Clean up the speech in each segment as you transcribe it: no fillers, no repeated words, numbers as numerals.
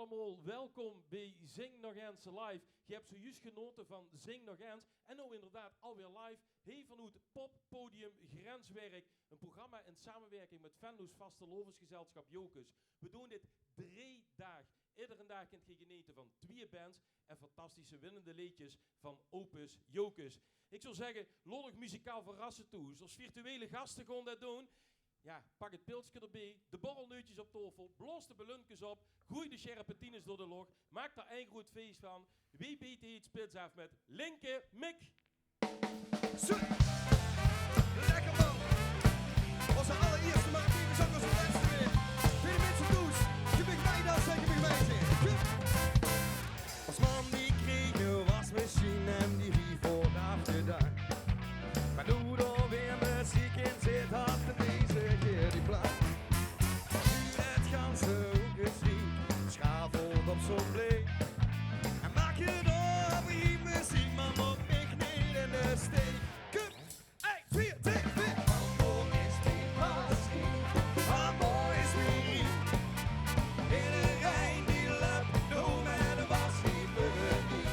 allemaal, welkom bij Zing Nog Eens Live. Je hebt zojuist genoten van Zing Nog Eens en nou inderdaad alweer live. Hey vanuit Poppodium Grenswerk, een programma in samenwerking met Venlo's Vastelovensgezelschap Jokus. We doen dit 3 dagen. Iedere dag kunt je genieten van 2 bands en fantastische winnende liedjes van Opus Jokus. Ik zou zeggen, lollig muzikaal verrassen toe. Zoals virtuele gasten gewoon dat doen. Ja, pak het pilsje erbij, de borrelneutjes op tafel, bloos de ballonkjes op, gooi de serpentines door de log, maak daar een groot feest van. Wie biedt iets spits af met Linke Mik. Zo, lekker man. Onze allereerste maar die zang als de laatste weer. Weer de mensen does, je bent mij dan, zeg je bent mij zeg. Als man die kreeg een wasmachine en die riep voor dag de dag. Maar doe dan weer muziek in zit hard en deze keer die plaat. Nu het ganse hoekensliep, schavelt op zo'n bleek. En maak je door die muziek, man, op mij niet in de steek. Kom, 1, 2, 3, 4. Amor is die passie, amor is die. In een rijn die loopt, doe met een was die burgie.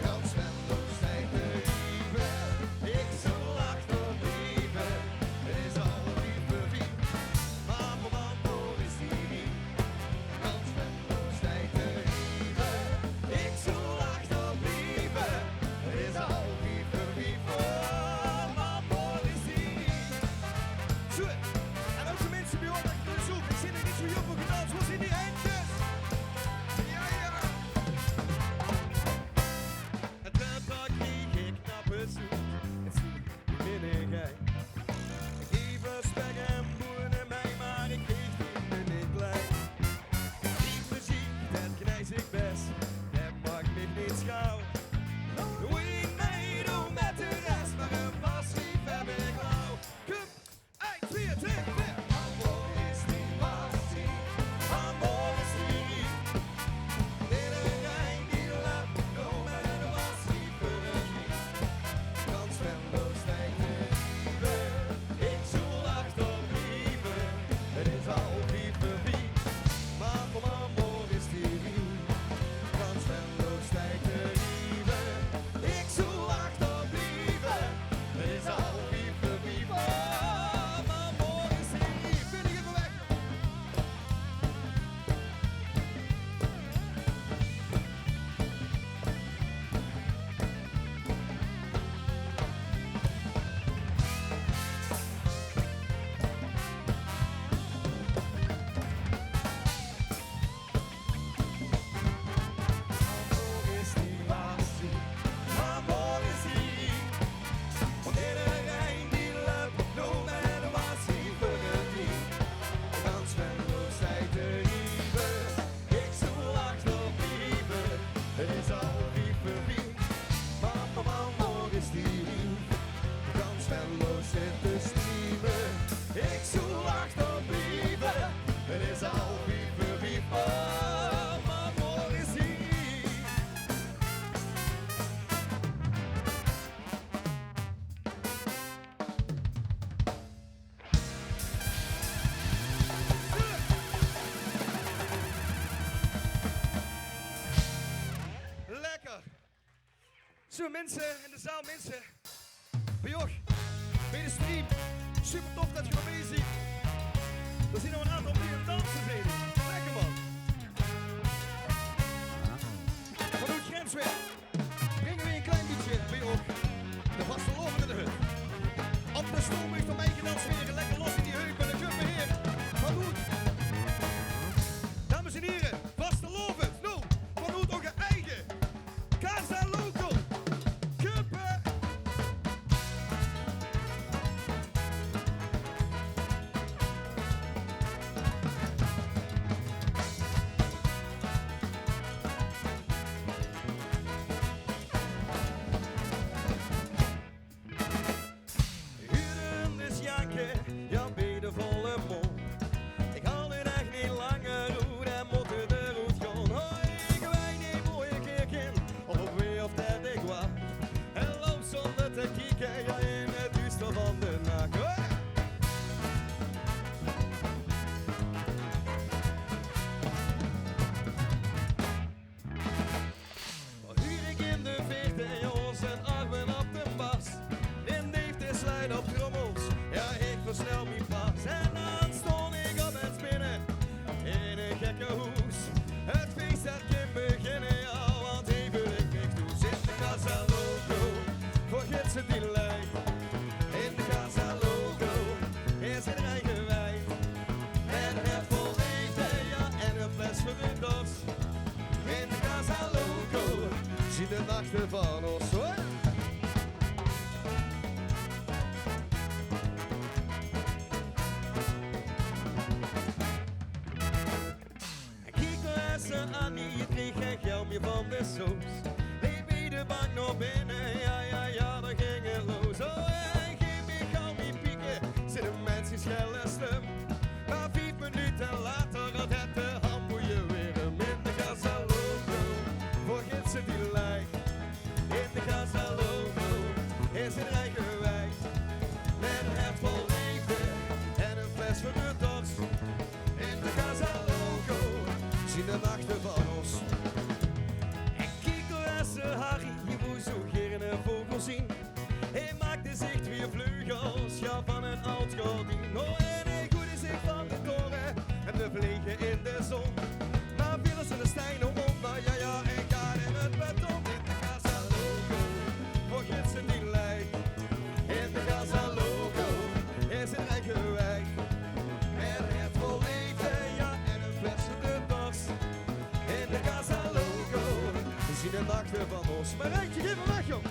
Gans zwemmen, stijgt de rieven, ik zo lacht op lieve. Het is al lieve wie, amor is die. Gans zwemmen, stijgt de rieven, ik zo lacht op lieve. Het is al lieve wie, amor is die. Zo, en ook de mensen bij ons dat je kunt zoeken. Ik zit er niet zo jong voor gedaan, zoals in die eindjes. Ja, ja. Het werkdag kreeg ik knappe zoet. Het zoet, die minnigheid. Ik geef een spek en boeren in mij, maar ik geef vrienden niet klein. Die muziek, dat knijs ik best. Dat mag me niet schouw. Doe ik meedoen met de rest, maar een passief heb ik lauw. Kom, 1, 2, 3, 4. Amor is die passie, amor is die. In een rijn die loopt, doe met een passie burgie. Gans zwemloos stijgt de lieve, ik zoel achter lieve. Het is al lieve wie, maar voor amor is die wie. Gans zwemloos stijgt de lieve, ik zoel achter lieve. Het is al lieve wie, maar amor is die wie. Vind ik even weg. Amor is die passie, amor is die. Want in een rijn die loopt, no matter what die burgie. Gans zwemloos stijgt de lieve, ik zoel achter op lieve. Het is al lieve wie, maar amor is die. Gans zwemloos zit te striemen, ik zoel achter op lieve. Het is al lieve wie, maar amor is die. Lekker. Zo mensen in de zaal, mensen. Bij Joch, bij de stream. Super tof dat je nog mee ziet. Er zien nog een aantal die een dansen zijn. Lekker man. Vanuit Grenswerk brengen we een klein beetje bij Joch. De vastelovende de hut. Op de stoom heeft van mij gedanst weer. Lekker los in die heup en de kuppen heer. Van goed. Dames en heren, vastelovend. Nou, vanuit onze eigen Casa Local. Kuppen. lekker hoes. Het feest dat kan beginnen, ja, want even ik niks toe. Zit de Casa Loco, voor gidsen die lijkt. In de Casa Loco is het eigen wijn. En het vol eten, ja, en een fles voor de dos. In de Casa Loco zien de nachten van ons, hoor. Annie, je kreeg geen geld meer van de soos. Leef de bank nog binnen, ja, dan ging het los. Oh, en geen meer gauw niet pieken, zitten mensen schellen stem. Maar 5 minuten later had het de handboeien weer hem in de Casa Loco. Voor gidsen die lijkt, in de Casa Loco is het eigen wijn. Met het vol liefde en een fles van de dos. In de Casa Loco zien de nachten van ons. En Kiko en zijn Harry, je moest zo gerne een vogel zien. Hij maakte zich 2 vleugels, ja, van een oud gordijn. Oh, en hij goede zich van de toren en de vliegen in de zon. Maar vielen ze de stenen onder, ja, en gaat in het beton. In de Casa Loco, voor gidsen die lijkt. In de Casa Loco is het eigen wijn. En het vol eten, ja, en een fles van de dos. In de Casa Loco zien de nachten van ons. Maar Rijntje, geef hem weg, joh!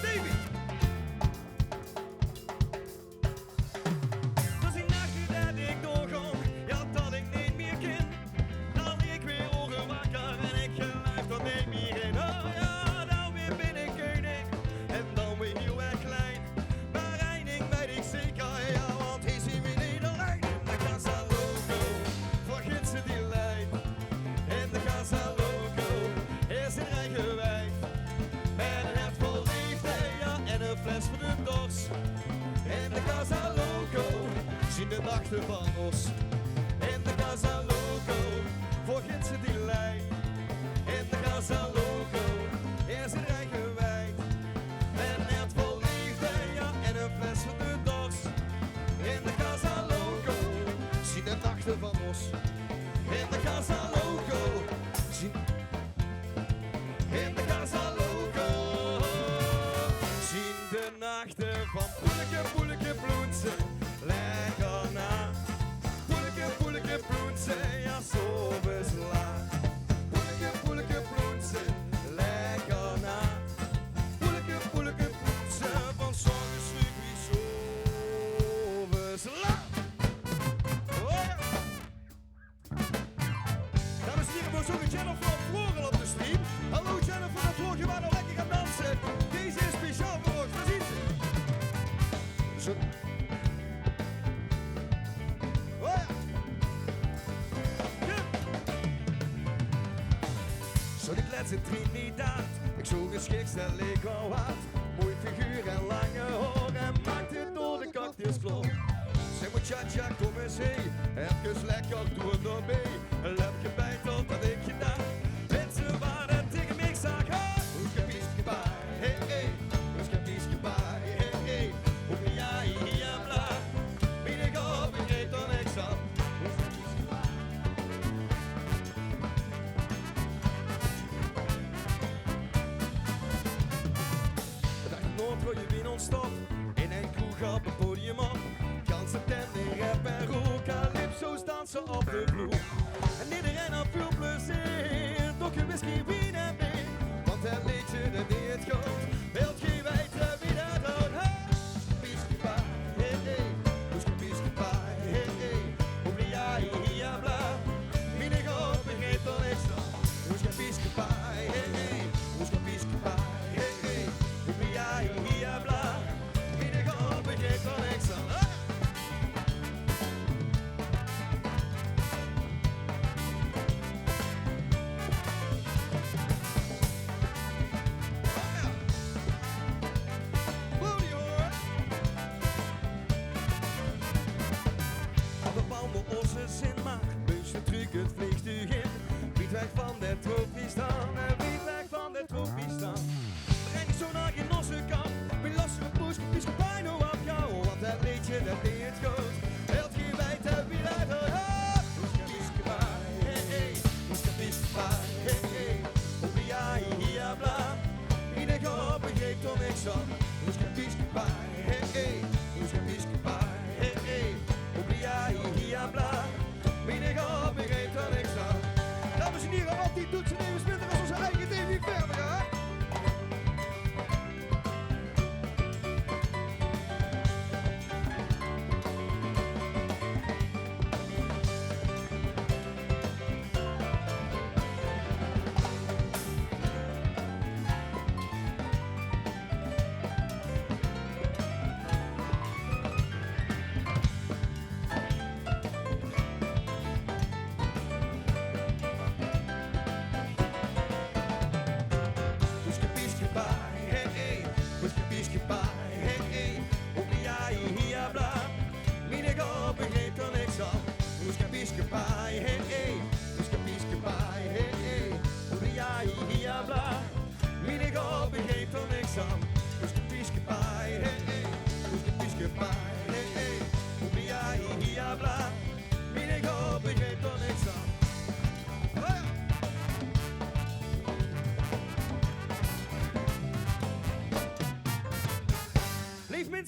Davy! Dat is die nachten dat ik doorkom, ja, dat ik niet meer ken. Dan lig ik weer ogen wakker en ik geluid dat neem meer in. Oh ja, dan weer ben ik koning en dan weer heel erg klein. Maar Reining weet ik zeker, ja, want hij zien we niet alleen. In de Casa Loco, voor gidsen die lijkt. In de Casa Loco is het eigen wijn. Met het vol liefde, ja, en een fles voor de dos. In de Casa Loco zien de nachten van ons. In de Casa Loco, voor gidsen die lijkt. In de Casa Loco is het eigen wijn. En het vol liefde, ja, en een fles voor de dos. In de Casa Loco zien de nachten van ons. In de Casa Loco zien... In de Casa Loco zien de nachten van poeleke bloedse. Lekker na. Poeleke bloedse, ja, zo besla. Poeleke bloedse, lekker na. Poeleke bloedse, van zongen slupie zo besla. Oh ja. Dames en heren, we zongen Jennifer van Vloren op de stream. Hallo Jennifer van Vloren, je waar nou lekker gaan dansen. Deze is speciaal voor ons, daar ziet ze. Zo. Oh ja. Ja. Zo die klets in Trinidad, ik zo geschikt stel ik wel wat. Mooi figuur en lange haar en maakt het door de cactusvlog. Zeg maar tja, kom eens heen, even lekker doen door mee. Een lepje bij totdat ik je daar. Mensen waren tegen mij zagen. Hoe ska piske bij, hey, hoe ska piske bij, hey, hoe ja, ja, bla. Wie ik op, ik reed dan niks aan. Hoe ska piske bij. De dag Noord wil je win ontstop. In een kroeg op een podium op. Ganse tent in rap en rock. Calypso's dansen op de vloer. En iedereen had veel plezier. Toch een whisky, wien en bier. Want het liedje dat niet het goed. Wilt je weten wie dat doet? Piske bij, hey, hoe ska piske bij, hey, hoe ja, ja, bla. Wie ik op, ik reed dan niks aan. Hoe ska piske bij, hey, hoe ska piske bij, hey, hoe ja, ja, bla. Wie ik op, ik reed dan niks aan.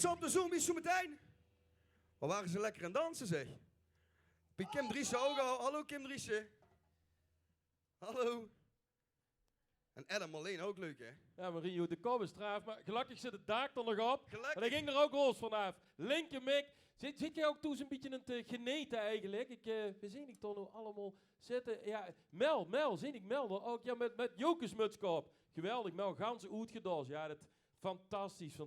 ze op de zoomies zo meteen? Waar waren ze lekker aan dansen, zeg? Bij Kim Driessen ook al. Hallo Kim Driessen. Hallo. En Adam alleen ook leuk, hè? Ja, maar Rio de Kop is traaf, maar gelukkig zit het dak er nog op. Gelukkig. En hij ging er ook los vanaf. Linker Mick. Zit jij ook toe zo'n beetje in het geneten eigenlijk? We zien ik toch nog allemaal zitten. Ja, Mel, zie ik Mel er ook. Ja, met Jokersmutskop. Geweldig, Mel, ganse uitgedost. Ja, dat fantastisch. We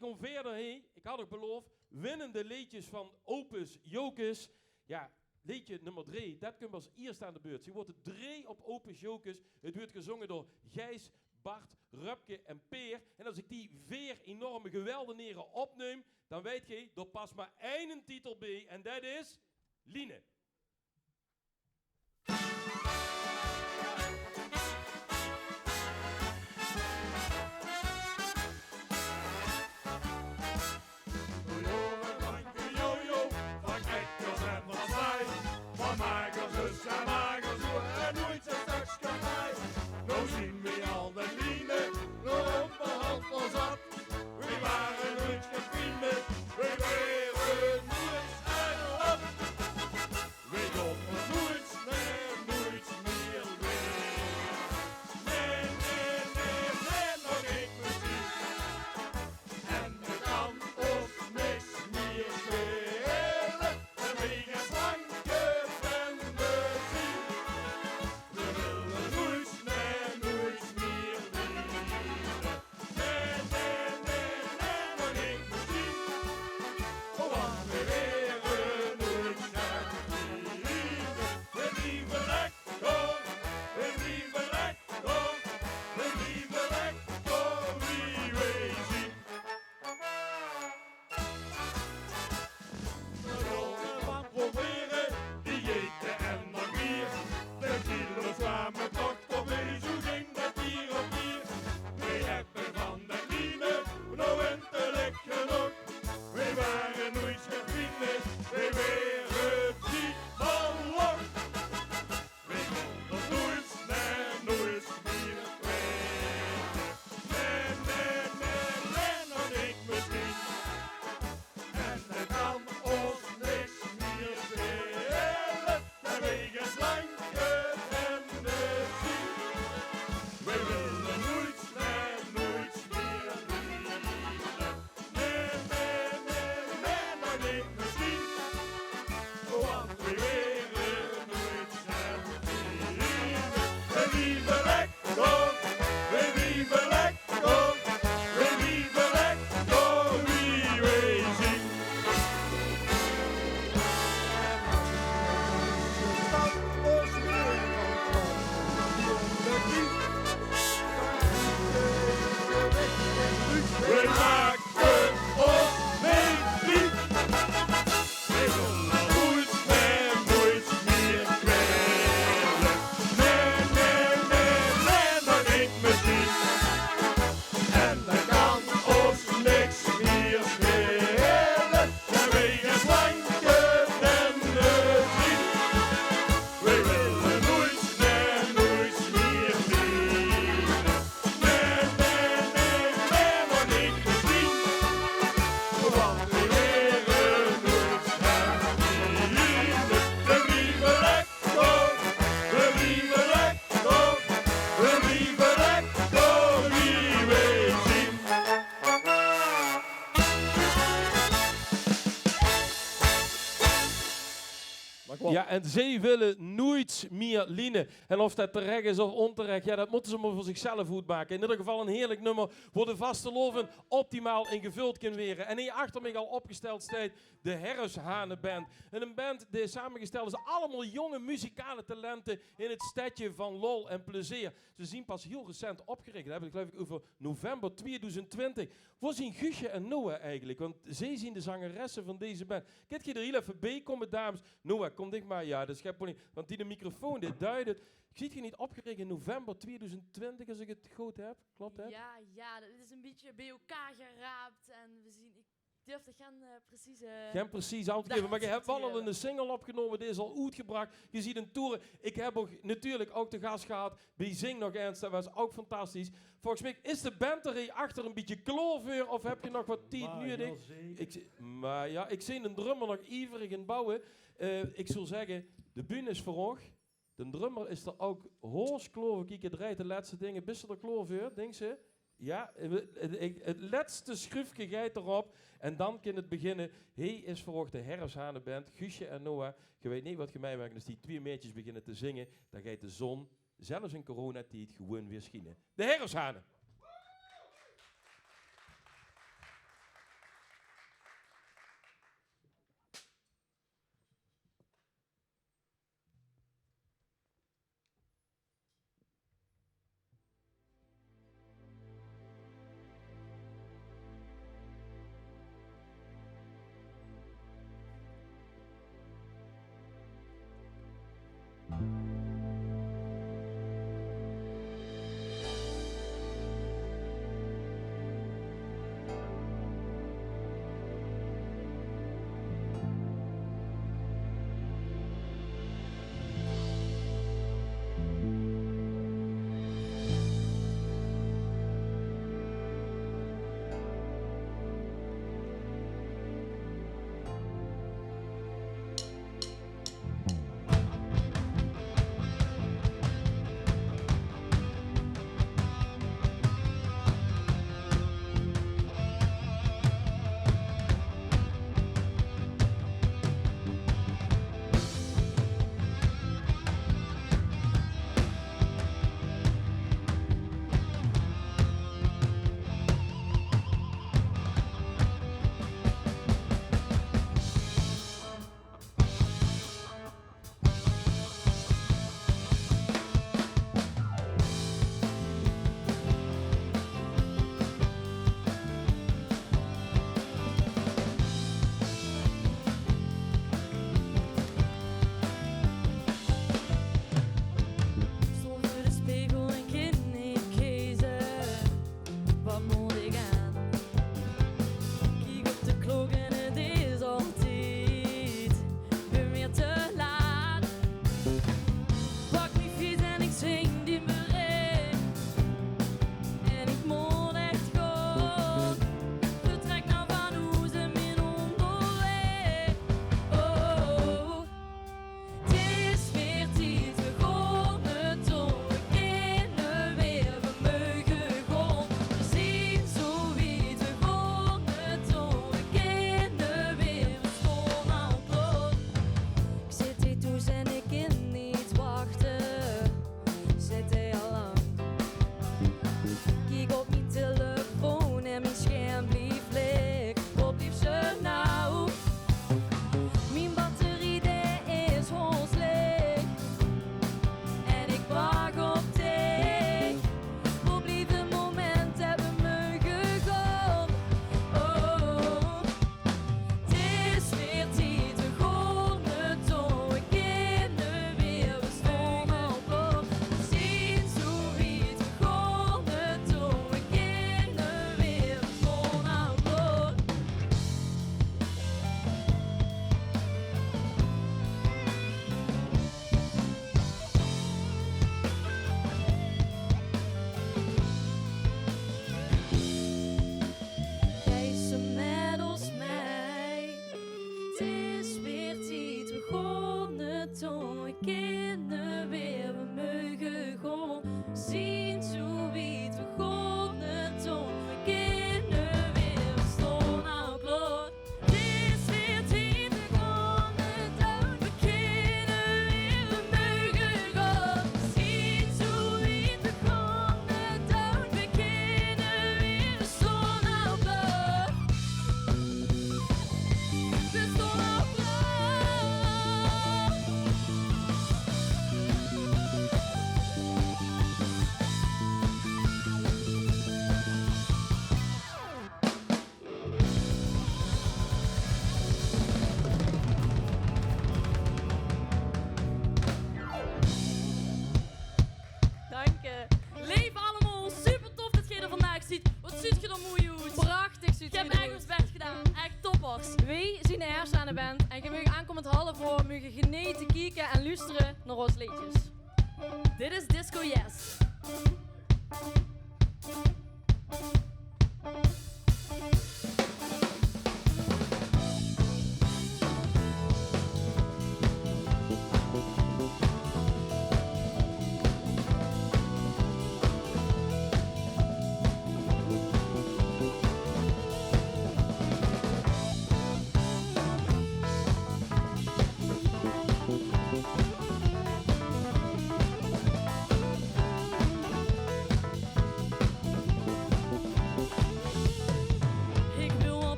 gaan verder heen. Ik had ook beloofd, winnende liedjes van Opus Jokers. Ja, liedje nummer 3, dat komt als eerst aan de beurt. Ze wordt 3 op Opus Jokers. Het wordt gezongen door Gijs, Bart, Rupke en Peer. En als ik die 4 enorme geweldeneren opneem, dan weet je, er past maar 1 titel bij. En dat is Line. Ja, en zij willen nooit meer Line. En of dat terecht is of onterecht, ja, dat moeten ze maar voor zichzelf goed maken. In ieder geval een heerlijk nummer voor de vaste loven optimaal ingevuld kunnen worden. En hier achter mij al opgesteld staat de Herreshanen Band. En een band die samengesteld is allemaal jonge muzikale talenten in het stadje van lol en plezier. Ze zien pas heel recent opgericht. Dat heb ik geloof ik over november 2020. Voor zien Guusje en Noah eigenlijk? Want zij zien de zangeressen van deze band. Kijk je er heel even bij komen, dames. Noah, kom dicht maar. Ja, dat is geen probleem. Want die de microfoon, dit duidt het. Ziet je niet opgericht in november 2020, als ik het goed heb? Klopt, hè? Ja, dat is een beetje bij elkaar geraapt. En we zien, het durfde geen precieze... Geen precies aan te geven, maar je hebt wel al een single opgenomen, die is al uitgebracht. Je ziet een tour. Ik heb ook natuurlijk ook de gast gehad bij Zing nog eens, dat was ook fantastisch. Volgens mij is de band er achter een beetje kloofweer, of heb je nog wat tijd nu? Maar ja, ik zie een drummer nog ivrig in bouwen. Ik zou zeggen, de bühne is voor de drummer is er ook hoors kloven. Kijk, je draait de laatste dingen. Bist er kloven, denk ze? Ja, het laatste schroefje gaat erop. En dan kan het beginnen. Hij is voor de Herfsthanenband, Guusje en Noah. Je weet niet wat je mij maakt. Als die twee meisjes beginnen te zingen, dan gaat de zon, zelfs in coronatijd, gewoon weer schijnen. De Herfsthanen. mogen genieten, kijken en luisteren naar onze liedjes. Dit is Disco Yes.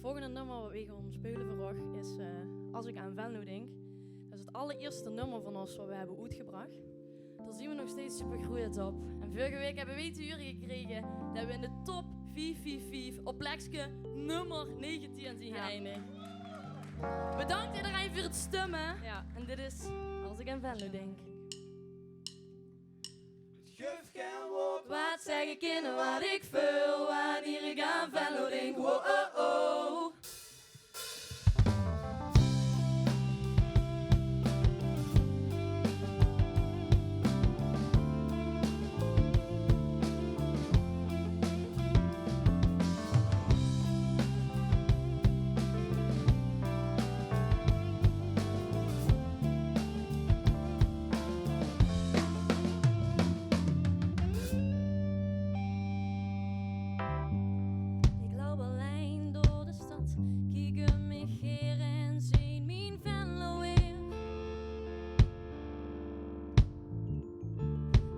volgende nummer wat we gaan spelen vandaag is Als ik aan Venlo denk. Dat is het allereerste nummer van ons wat we hebben uitgebracht. Daar zien we nog steeds super goed op. En vorige week hebben we 2 uur gekregen dat we in de top 555 op plekje nummer 19 zijn geëindigd. Bedankt iedereen voor het stemmen. Ja. En dit is Als ik aan Venlo denk. Geef geen woord. Wat zeg ik in wat ik voel wanneer ik aan Venlo denk. Wow, oh, oh.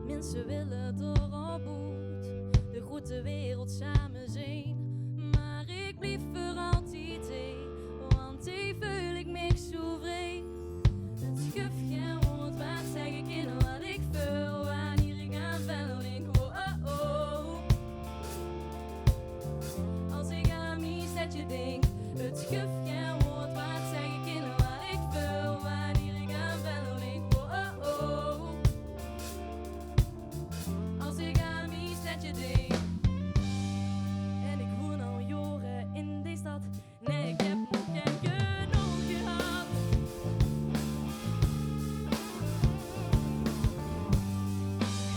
Mensen willen door op boet de grote wereld samen zijn. Maar ik blijf voor altijd heen, want die voel ik me zo vrij. Het schuf geen woord, wat zeg ik in wat ik voel wanneer ik aan Venlo denk. Oh, oh, oh. Als ik aan mijn stadje denk, het schuf geen woord, wat zeg ik in wat ik voel wanneer ik aan Venlo denk. Oh, oh, oh. Als ik aan mijn stadje denk. En ik woon al jaren in deze stad. Nee, ik heb nog geen genoeg gehad.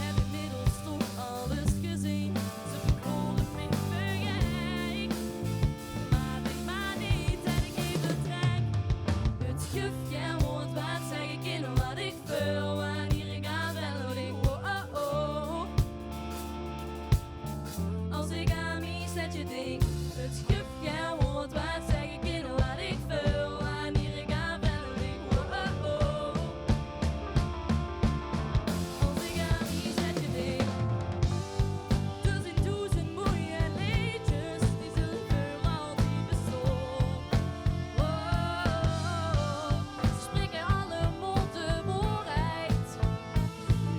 Heb inmiddels toch alles gezien. Ze verkoren me vergelijk. Maar denk maar niet dat ik even trek. Het schuf geen woord, wat zeg ik in wat ik voel wanneer ik aan Venlo denk. Oh, oh, oh. Als ik aan mijn stadje denk, het schuf geen woord, wat zeg ik in wat ik voel wanneer ik aan Venlo denk. Oh, oh, oh. Als ik aan mijn stadje denk, er zijn 1000 mooie liedjes die zullen voor altijd bestaan. Oh, ze spreken alle monden waarheid.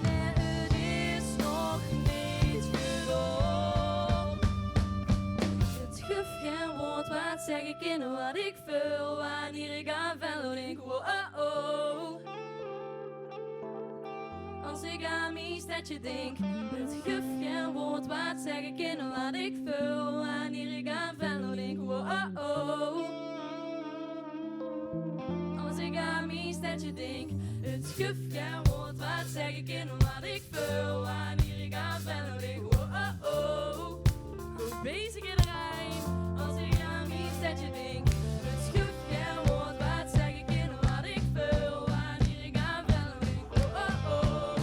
Nee, het is nog niet gedaan. Het schuf geen woord, wat zeg ik in wat ik voel wanneer ik aan Venlo denk. Oh, oh, oh. Als ik aan mijn stadje denk, het schuf geen woord, wat zeg ik in wat ik voel wanneer ik aan Venlo denk. Oh, oh, oh. Als ik aan mijn stadje denk, het schuf geen woord, wat zeg ik in wat ik voel wanneer ik aan Venlo denk. Oh, oh, oh. Goed bezig iedereen. Als ik aan mijn stadje denk, het schuf geen woord, wat zeg ik in wat ik voel wanneer ik aan Venlo denk. Oh, oh, oh.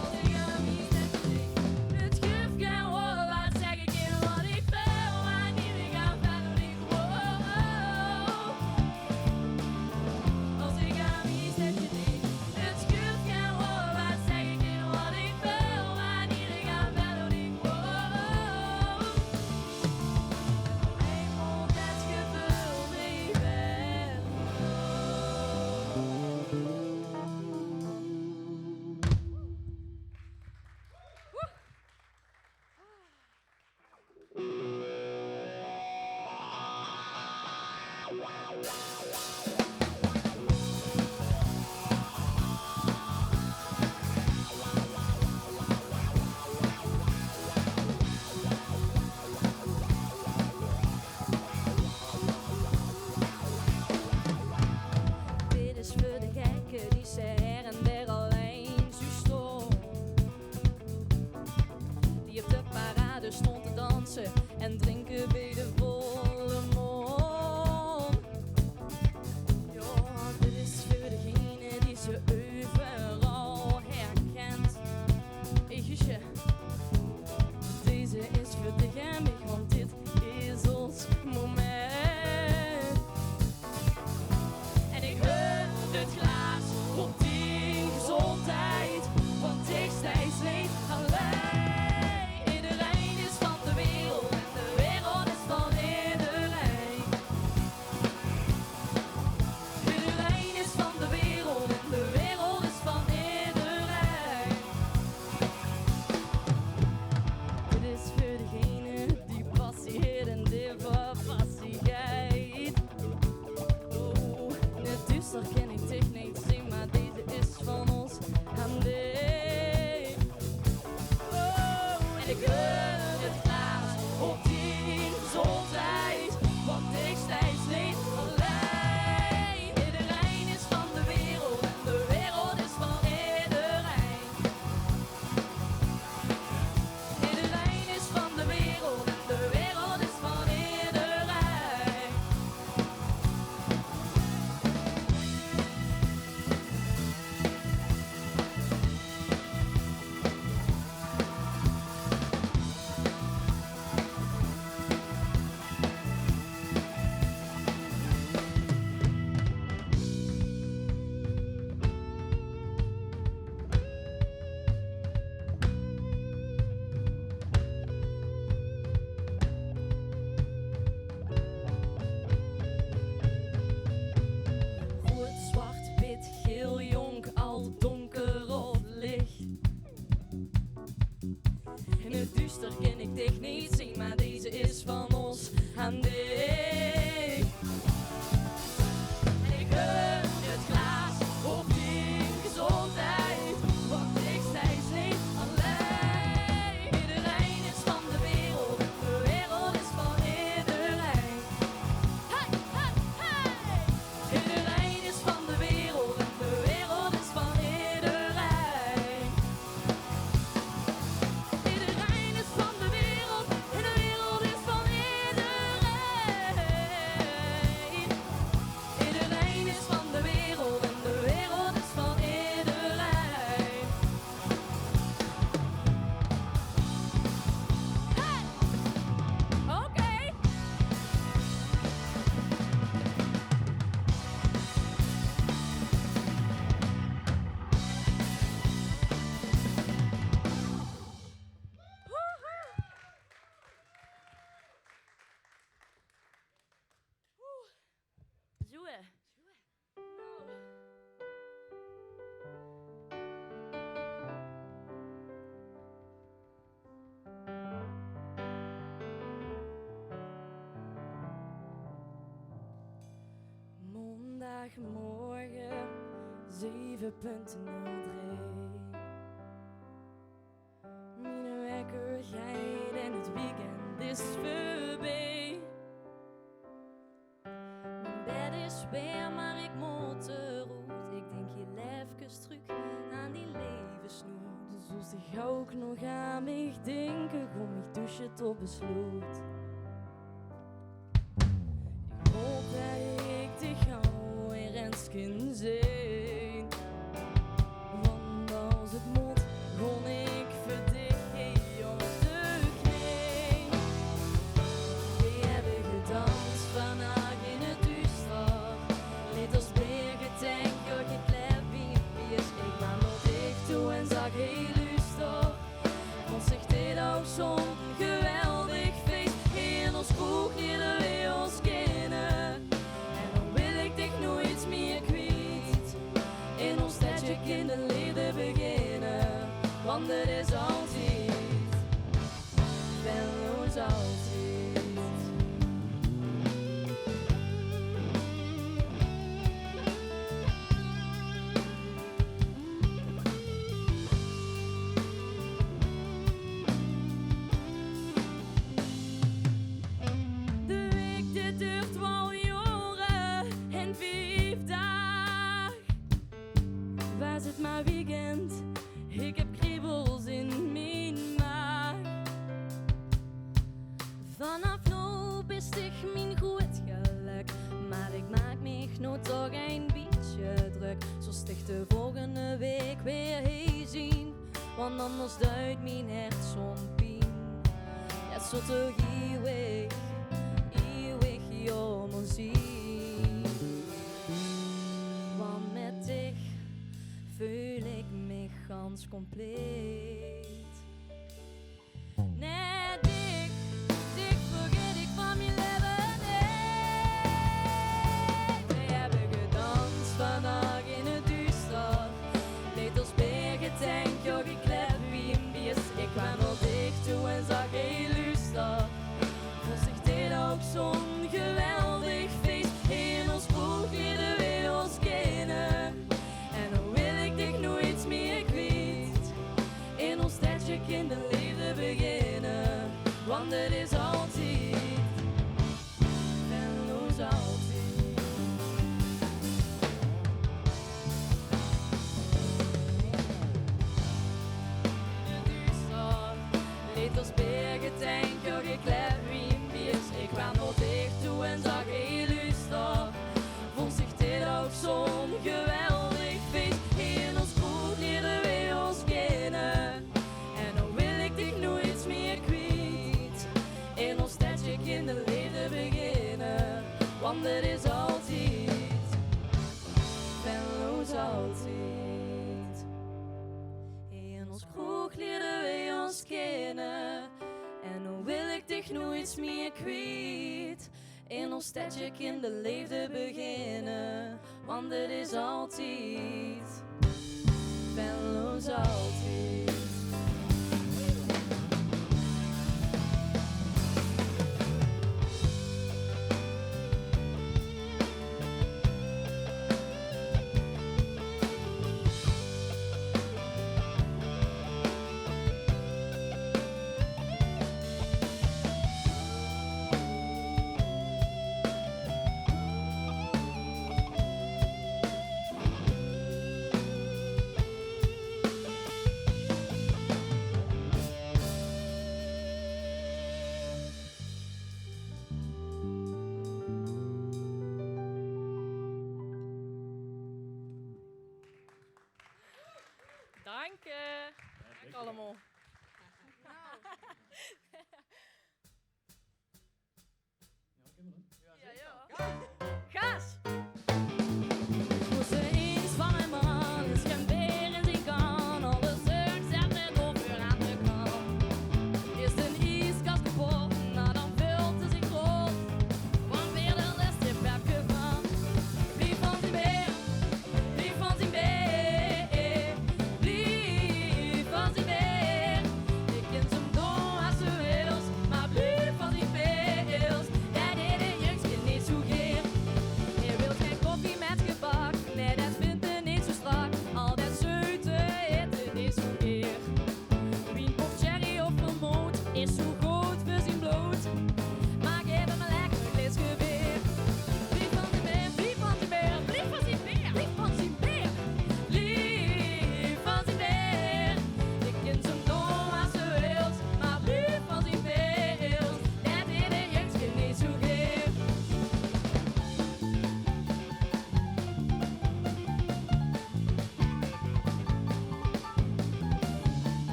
Als ik aan mijn stadje denk, het schuf geen woord, wat zeg ik in wat ik voel wanneer ik aan Venlo denk. Oh, oh, oh. Als ik aan mijn stadje denk, het schuf geen woord, wat zeg ik in wat ik voel wanneer ik aan Venlo denk. Oh, oh, oh. Eenmaal dat gevoel mee ben. Dit is voor de gekken die ze her en der alleen zo stond. Die op de parade stond te dansen en drinken bij de volle mond. aan dich. En ik gun het glaas op die gezondheid, want ik sta steeds alleen. Iedereen is van de wereld is van iedereen. Hey, hey, hey! Iedereen is van de wereld is van iedereen. Iedereen is van de wereld is van iedereen. Iedereen is van de wereld is van iedereen. Hey! Oké. Zoe. Maandagmorgen 7.03. Mijn wekker gaat en het weekend is voorbij. Mijn bed is weer, maar ik moet eruit. Ik denk heel even terug aan die levensnood. Dus als ik ook nog aan mij denken, kom ik douchen tot besluit. Ik hoop dat ik te gauw weer eens kan zijn. Want als het moet, gon ik verdicht op de knie. We hebben gedanst vandaag in het duister. Liet ons weer getankt, joh, geklep wie een biers. Ik kwam nog dicht toe en zag heel luister. Want zich dit ook zo'n geweldig feest. In ons kroeg leren we ons kennen. En dan wil ik dich nooit meer kwijt. In ons stadje kinderleden beginnen. Want het is altijd, wel ons altijd. De week dit duurt wel jaren en 5 dagen. Was het maar weekend, ik heb kriebels in mijn maag. Vanaf nu is het mijn goed geluk, maar ik maak me nu toch een beetje druk. Zo sticht de volgende week weer heen zien, want anders duidt mijn hart zo'n pijn. Ja, zo toch eeuwig jongen zien. Want met dich voel ik me gans compleet. Net dik vergeet ik van mijn leven niet. We hebben gedanst vandaag in het duister. Leed ons weer getankt, joh, geklep wie een biers. Ik kwam al dicht toe en zag heel luister. Vond zich dit ook zo'n geweldig feest. In ons kroeg leren we ons kennen. En dan wil ik dich nooit meer kwijt. In ons stadje kinderleven beginnen. Want het is altijd, en ons altijd. De duister, leed ons weer getankt, joh, geklep wie een biers. Ik kwam nog dicht toe en zag heel luister. Vond zich dit ook zo'n geweldig feest. In ons kroeg leren we ons kennen. En dan wil ik dich nooit meer kwijt. In ons stadje kinderleven beginnen. Want het is altijd, venloos altijd. In ons kroeg leren we ons kennen. En dan wil ik dich nooit meer kwijt. In ons stadje kinderleven beginnen. Want het is altijd, venloos altijd.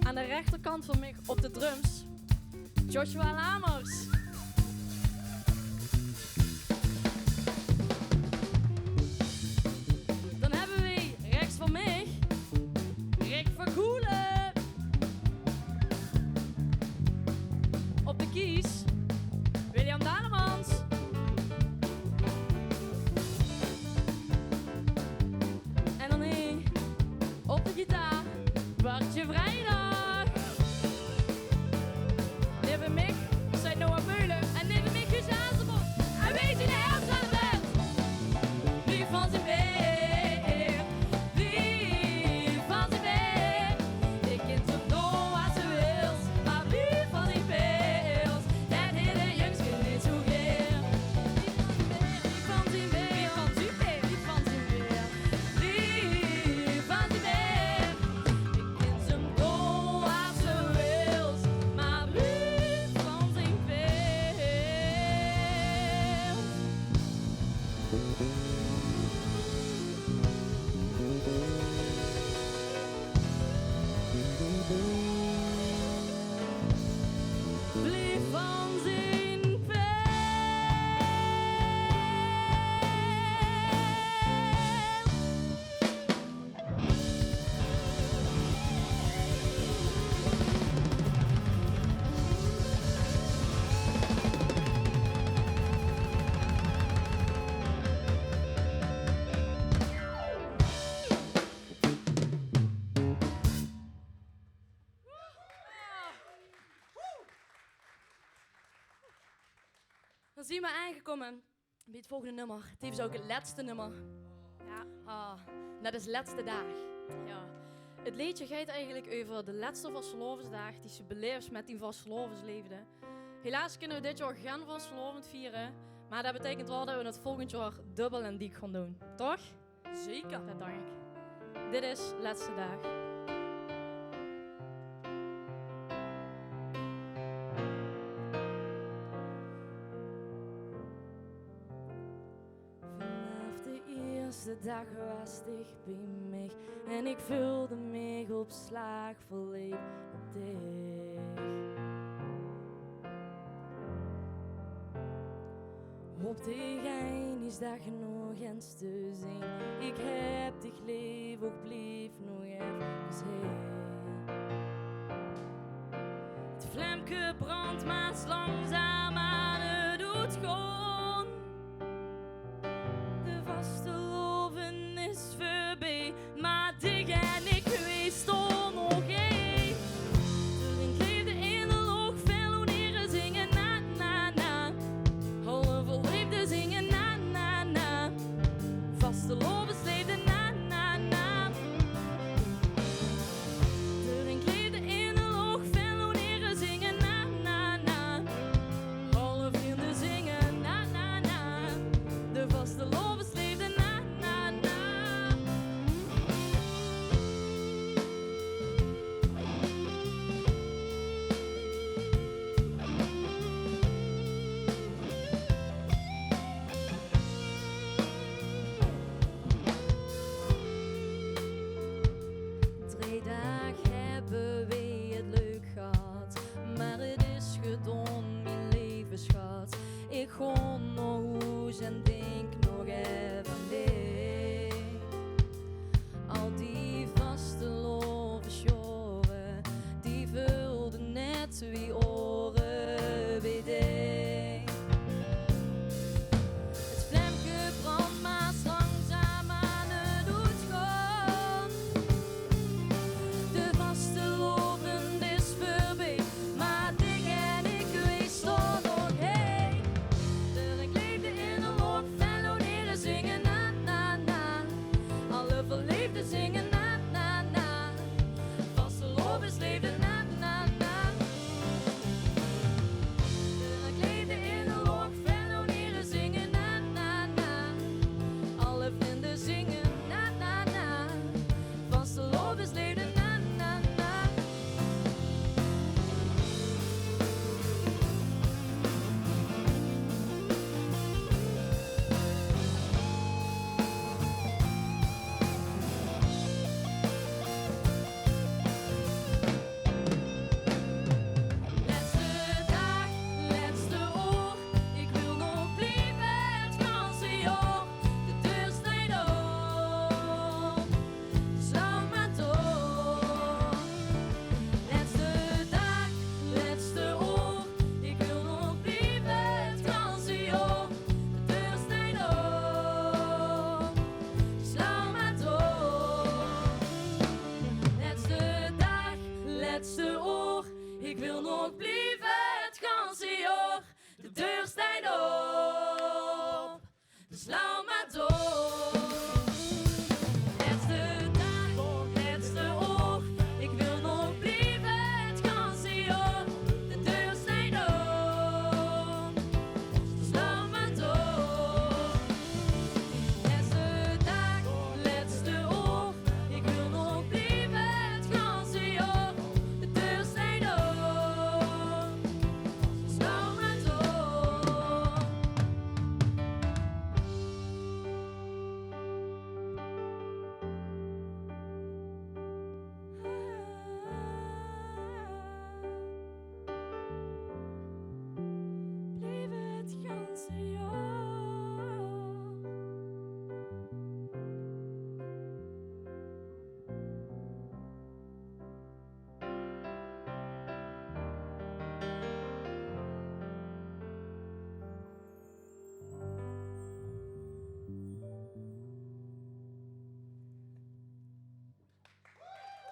Aan de rechterkant van mij op de drums, Joshua Lamers. Dan hebben we rechts van mij Rick Vergoelen. Op de keys William Danemans. En dan hier op de gitaar Bartje Vrijdag. Neven Mick, zijn Noah Meulen en neven Mick Guus Hazenbos. En weet je de helft van de band? Wie van zijn weer? Wie van zijn weer? Ik kind zo doen wat ze wil, maar wie van die beeld? Dat hele jongske niet zo geer. Wie van zijn weer? Wie van zijn weer? Wie van zijn weer? Wie van zijn weer? Ik kind zo doen wat ze wil, maar wie van zijn weer? Blijf van zijn vel. Dan zien we aangekomen bij het volgende nummer. Het is ook het laatste nummer. Ja, dat is laatste dag. Ja. Het liedje gaat eigenlijk over de laatste vastelovensdag die ze beleefd met die vastelovensleefde. Helaas kunnen we dit jaar geen vastelovend vieren, maar dat betekent wel dat we het volgend jaar dubbel en dik gaan doen. Toch? Zeker. Dat denk ik. Dit is laatste dag. Vanaf de eerste dag was dicht bij mij en ik voelde mij op slag volledig op dich. Op de gein is dat genoeg eens te zien. Ik heb dich lief, ook blief nog even heen. Het vlamke brandt maar langzaam aan het doet gewoon. De vasteloven is voorbij, maar dig en ik wees toch nog één. Toen kleefde in de loog, veel leren zingen na na na. Alle verliefden zingen na na na. Vasteloven sleefden na na na. Toen kleefde in de loog, veel leren zingen na na na. Alle vrienden zingen na laatste oor. Ik wil nog blijven het ganse jaar. De deur staat op, dus laat maar door. Laatste dag, laatste oor. Ik wil nog blijven het ganse jaar. De deur staat op, dus laat maar door. Laatste dag, laatste oor. Ik wil nog blijven het ganse jaar. De deur staat op, dus laat maar door. Blijf het ganse jaar.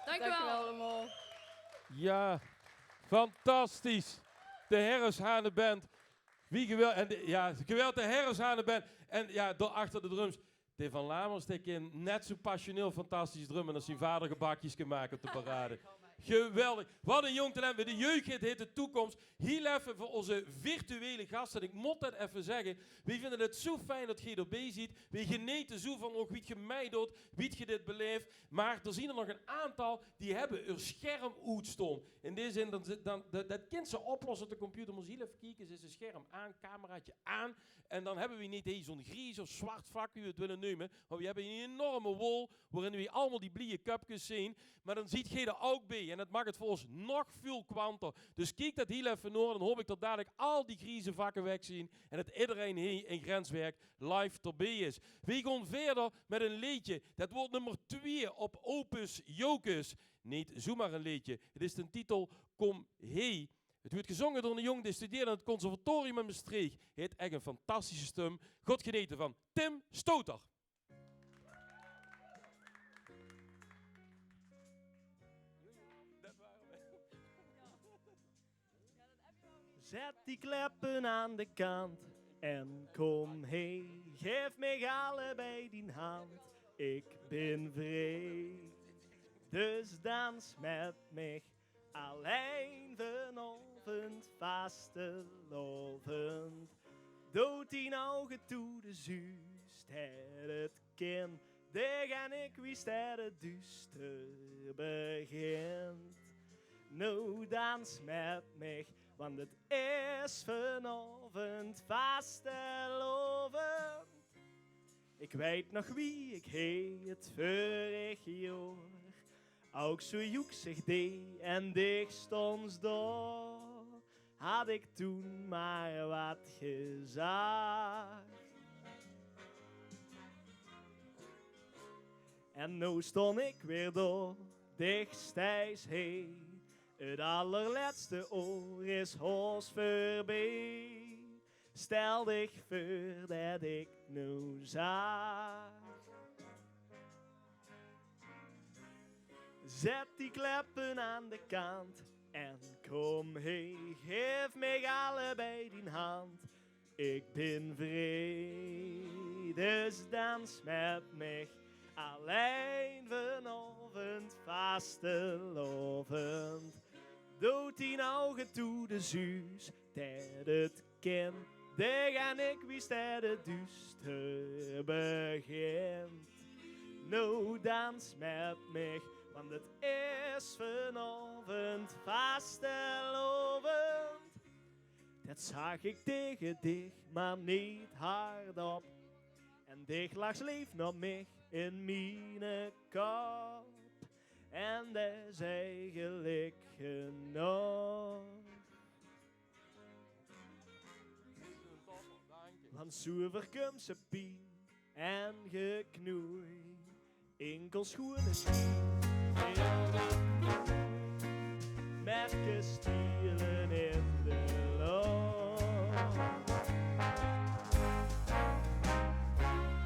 Dankjewel allemaal. Ja, fantastisch. De Herreshanenband. Wie geweldig. En ja, geweldig de Herreshanenband. En ja, door achter de drums. De Van Lamers in net zo passioneel fantastisch drummen als zijn vader gebakjes kan maken op de parade. Geweldig. Wat een jong talent. De jeugd heet de toekomst. Heel even voor onze virtuele gasten. Ik moet dat even zeggen. We vinden het zo fijn dat je erbij ziet. We genieten zo van ook wie je mij doet, wie je dit beleeft. Maar er zien er nog een aantal die hebben er scherm uitstaan. In deze zin, dat kind ze oplossen op de computer. Moet je heel even kijken. Ze is een scherm aan, cameraatje aan. En dan hebben we niet zo'n grijs of zwart vak, wie we het willen noemen. Maar we hebben een enorme wol waarin we allemaal die blije cupjes zien. Maar dan ziet je er ook bij. En dat maakt het voor ons nog veel kwanter. Dus kijk dat heel even naar. Dan hoop ik dat dadelijk al die grijze vakken wegzien. En dat iedereen hier in Grenswerk live erbij is. We gaan verder met een liedje. Dat wordt nummer 2 op Opus Jocus. Niet zomaar een liedje. Het is de titel Kom Hee. Het wordt gezongen door een jongen die studeerde aan het conservatorium in Maastricht. Hij heeft echt een fantastische stem. God geneten van Tim Stoter. Zet die kleppen aan de kant en kom heen. Geef mij allebei die hand. Ik ben vrij. Dus dans met mij. Alleen vanavond vastelovend. Dood die ogen toe de zuust. Het kind. Daar ga ik wist het duister begint. Nou dans met mij. Want het is vanavond vastelovend. Ik weet nog wie ik heet vorig jaar. Ook zo joeksig deed en dicht stond daar. Had ik toen maar wat gezegd. En nu stond ik weer door, dichtstijds heen. Het allerlaatste oor is hoos voorbij. Stel dich voor dat ik nu zag. Zet die kleppen aan de kant en kom heen. Geef mij allebei die hand. Ik ben vrij, dus dans met mij. Alleen vanavond vastelovend. Dood die ogen toe de zuus, dat het kind. Daar ga ik wist dat het duister begint. Nou dans met mij, want het is vanavond vastelovend. Dat zag ik tegen dich, maar niet hardop. En dich lag leef nog mij in mijn kop. En dat is eigenlijk genoeg. Want zo verkomt ze pien en geknoei. Enkel schoenen schien. Met gestielen in de lucht.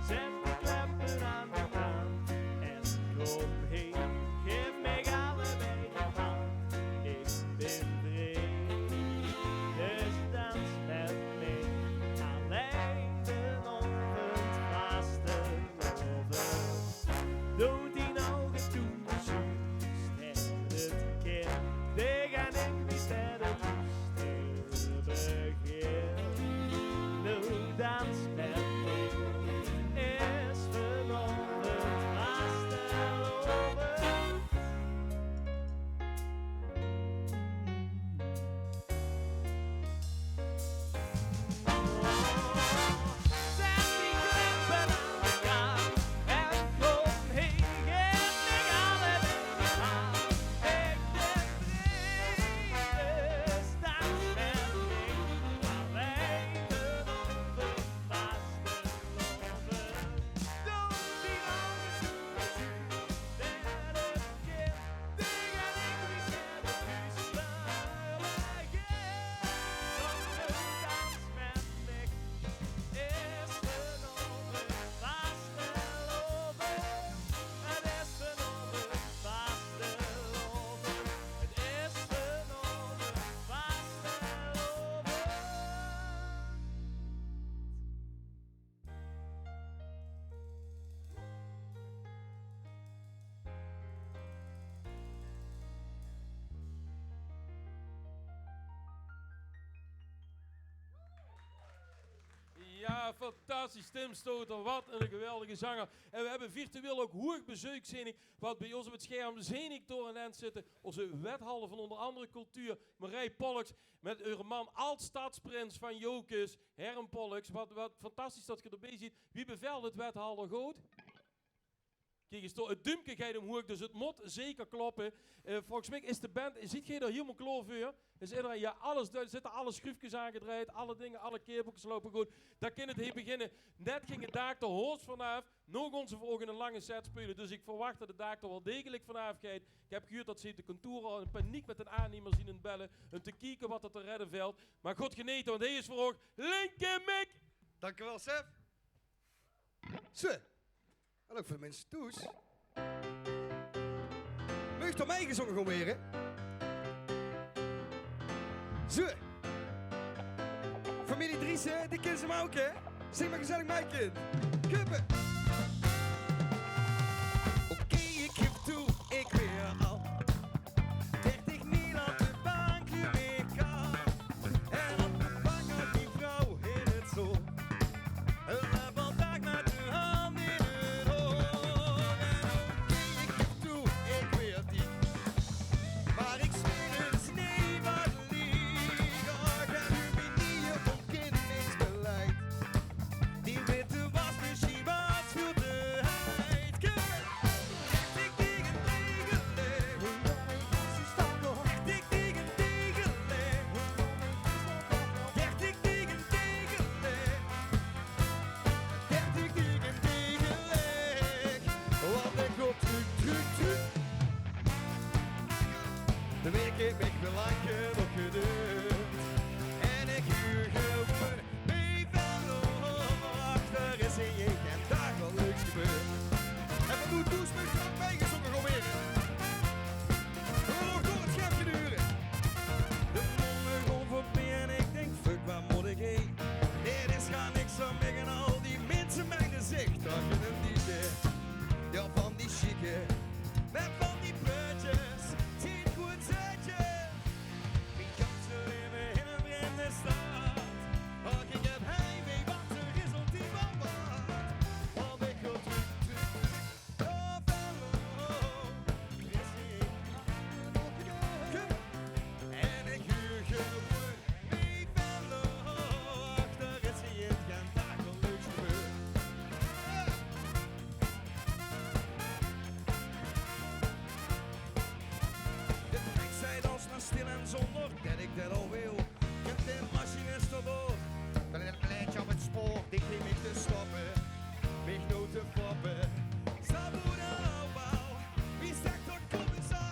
Zet de kleppen aan de hand en kom heen. Geef mij allebei de hand. Ik Ja, fantastisch. Tim Stoter, wat een geweldige zanger. En we hebben virtueel ook hoog bezoek, Zenik, wat bij ons op het scherm Zenik door en end zitten. Onze wethouder van onder andere cultuur, Marij Pollux, met haar man Alt-Stadsprins van Jokus, Herm Pollux. Wat fantastisch dat je erbij ziet. Wie bevelt het wethouder goed? Kijk eens, het duimpje gaat omhoog, dus het moet zeker kloppen. Volgens mij is de band, ziet je er helemaal klaar voor? Is iedereen, ja, alles, er zitten alle schroefjes aangedraaid, alle dingen, alle kabeltjes lopen goed. Daar kan het heen beginnen. Net ging het daar de hoos vanaf, nog onze volgende lange set spelen. Dus ik verwacht dat de dag er wel degelijk vanaf gaat. Ik heb gehoord dat ze de contouren al in paniek met een aannemer zien in bellen. En te kijken wat er te redden valt. Maar God geneten, want hij is voor ook Linke Mick. Dankjewel, Sef. Zo. En ook voor de mensen thuis. Mag je door mij gezongen gewoon weer, hè? Zo. Familie Driessen, die kennen ze maar ook, hè? Zing maar gezellig mijn kind. Kuppen. Oké, ik geef toe, ik weer al 30 mil op de bank, nu weer kan. En op de bank had die vrouw in het zon. Een vandaag met de hand in het oor. En oké, ik geef toe, ik weer die. Maar ik zweer het is niet wat lief. Oh, ik heb nu niet van kindingsbeleid. Die witte wasmachine was veel te heet. Echt ik tegen tegenleg. Echt ik tegen tegenleg. Echt ik tegen tegenleg. Echt ik tegen tegenleg. Want ik wil truc. De week heeft ik wel lang genoeg geduurd. En ik huur gewoon mee van achter is in je geen dag wel leuks gebeurd. En wat doet Does met grap bijgezongen gewoon weer. We willen nog door het schermpje duren. De monden gewoon voorbij en ik denk fuck waar moet ik heen. Dit is gaan niks aan mij en al die mensen mijn gezicht. Dat je hem niet zegt. Ja van die chique. Met van die putjes. Zie het goed zetje. Wie kan ze leven in een vreemde stad? Ach, ik heb heimwee, want er is ultiem wat. Want ik wil terug. Oh, fellow. Er is hier nog genoeg. En ik huur gewoon mee, fellow. Ach, daar is hier geen dag wel leuks gebeurd. De trekstijd als maar stil en zonder dat ik dat al wil. Ik heb de machinist erdoor. Van het pleintje op het spoor, dik neem ik te stoppen. Weg nooit te foppen. Staboede opbouw, wie zegt dat klopt het zo?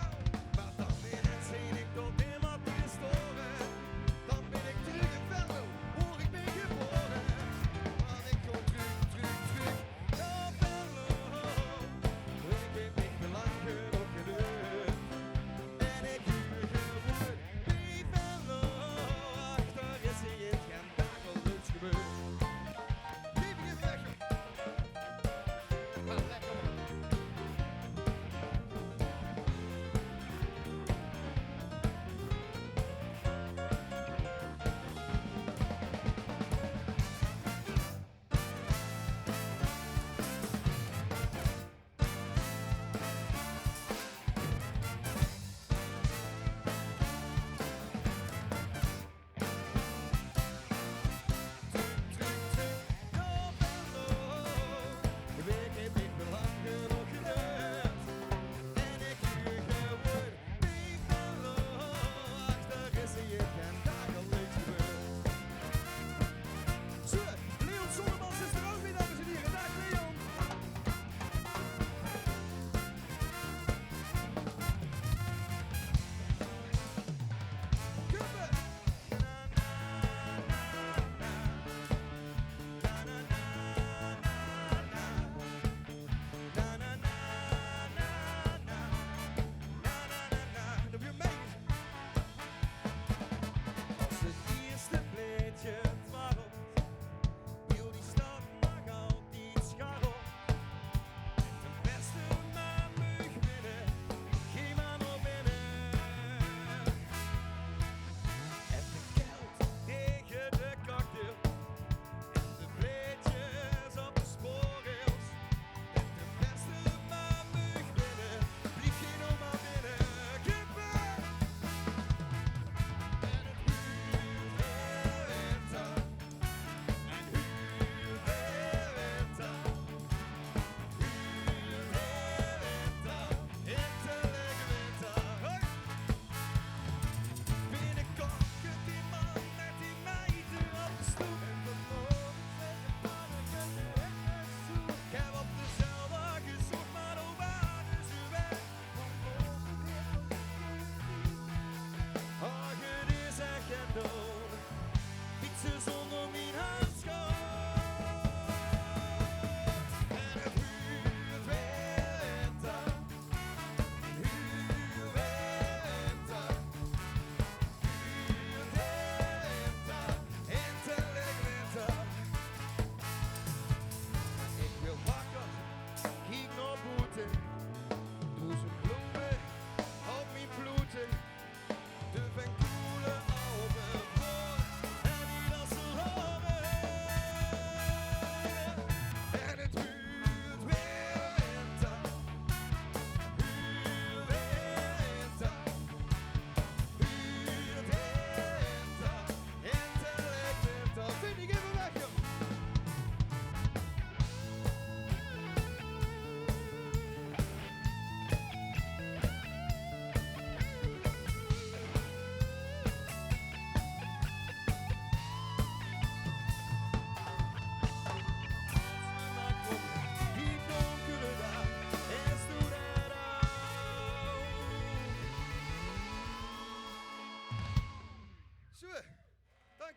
Maar dan ben het zin ik tot iemand te storen. Dan ben ik terug in Venlo, hoor ik ben geboren. Want ik kom terug. Oh Venlo, ik heb niet meer lang genoeg geduurd. En ik huur gewoon mee Venlo. Achter is hier geen dag wel leuks gebeurd. Lieve weg. Maar lekker man.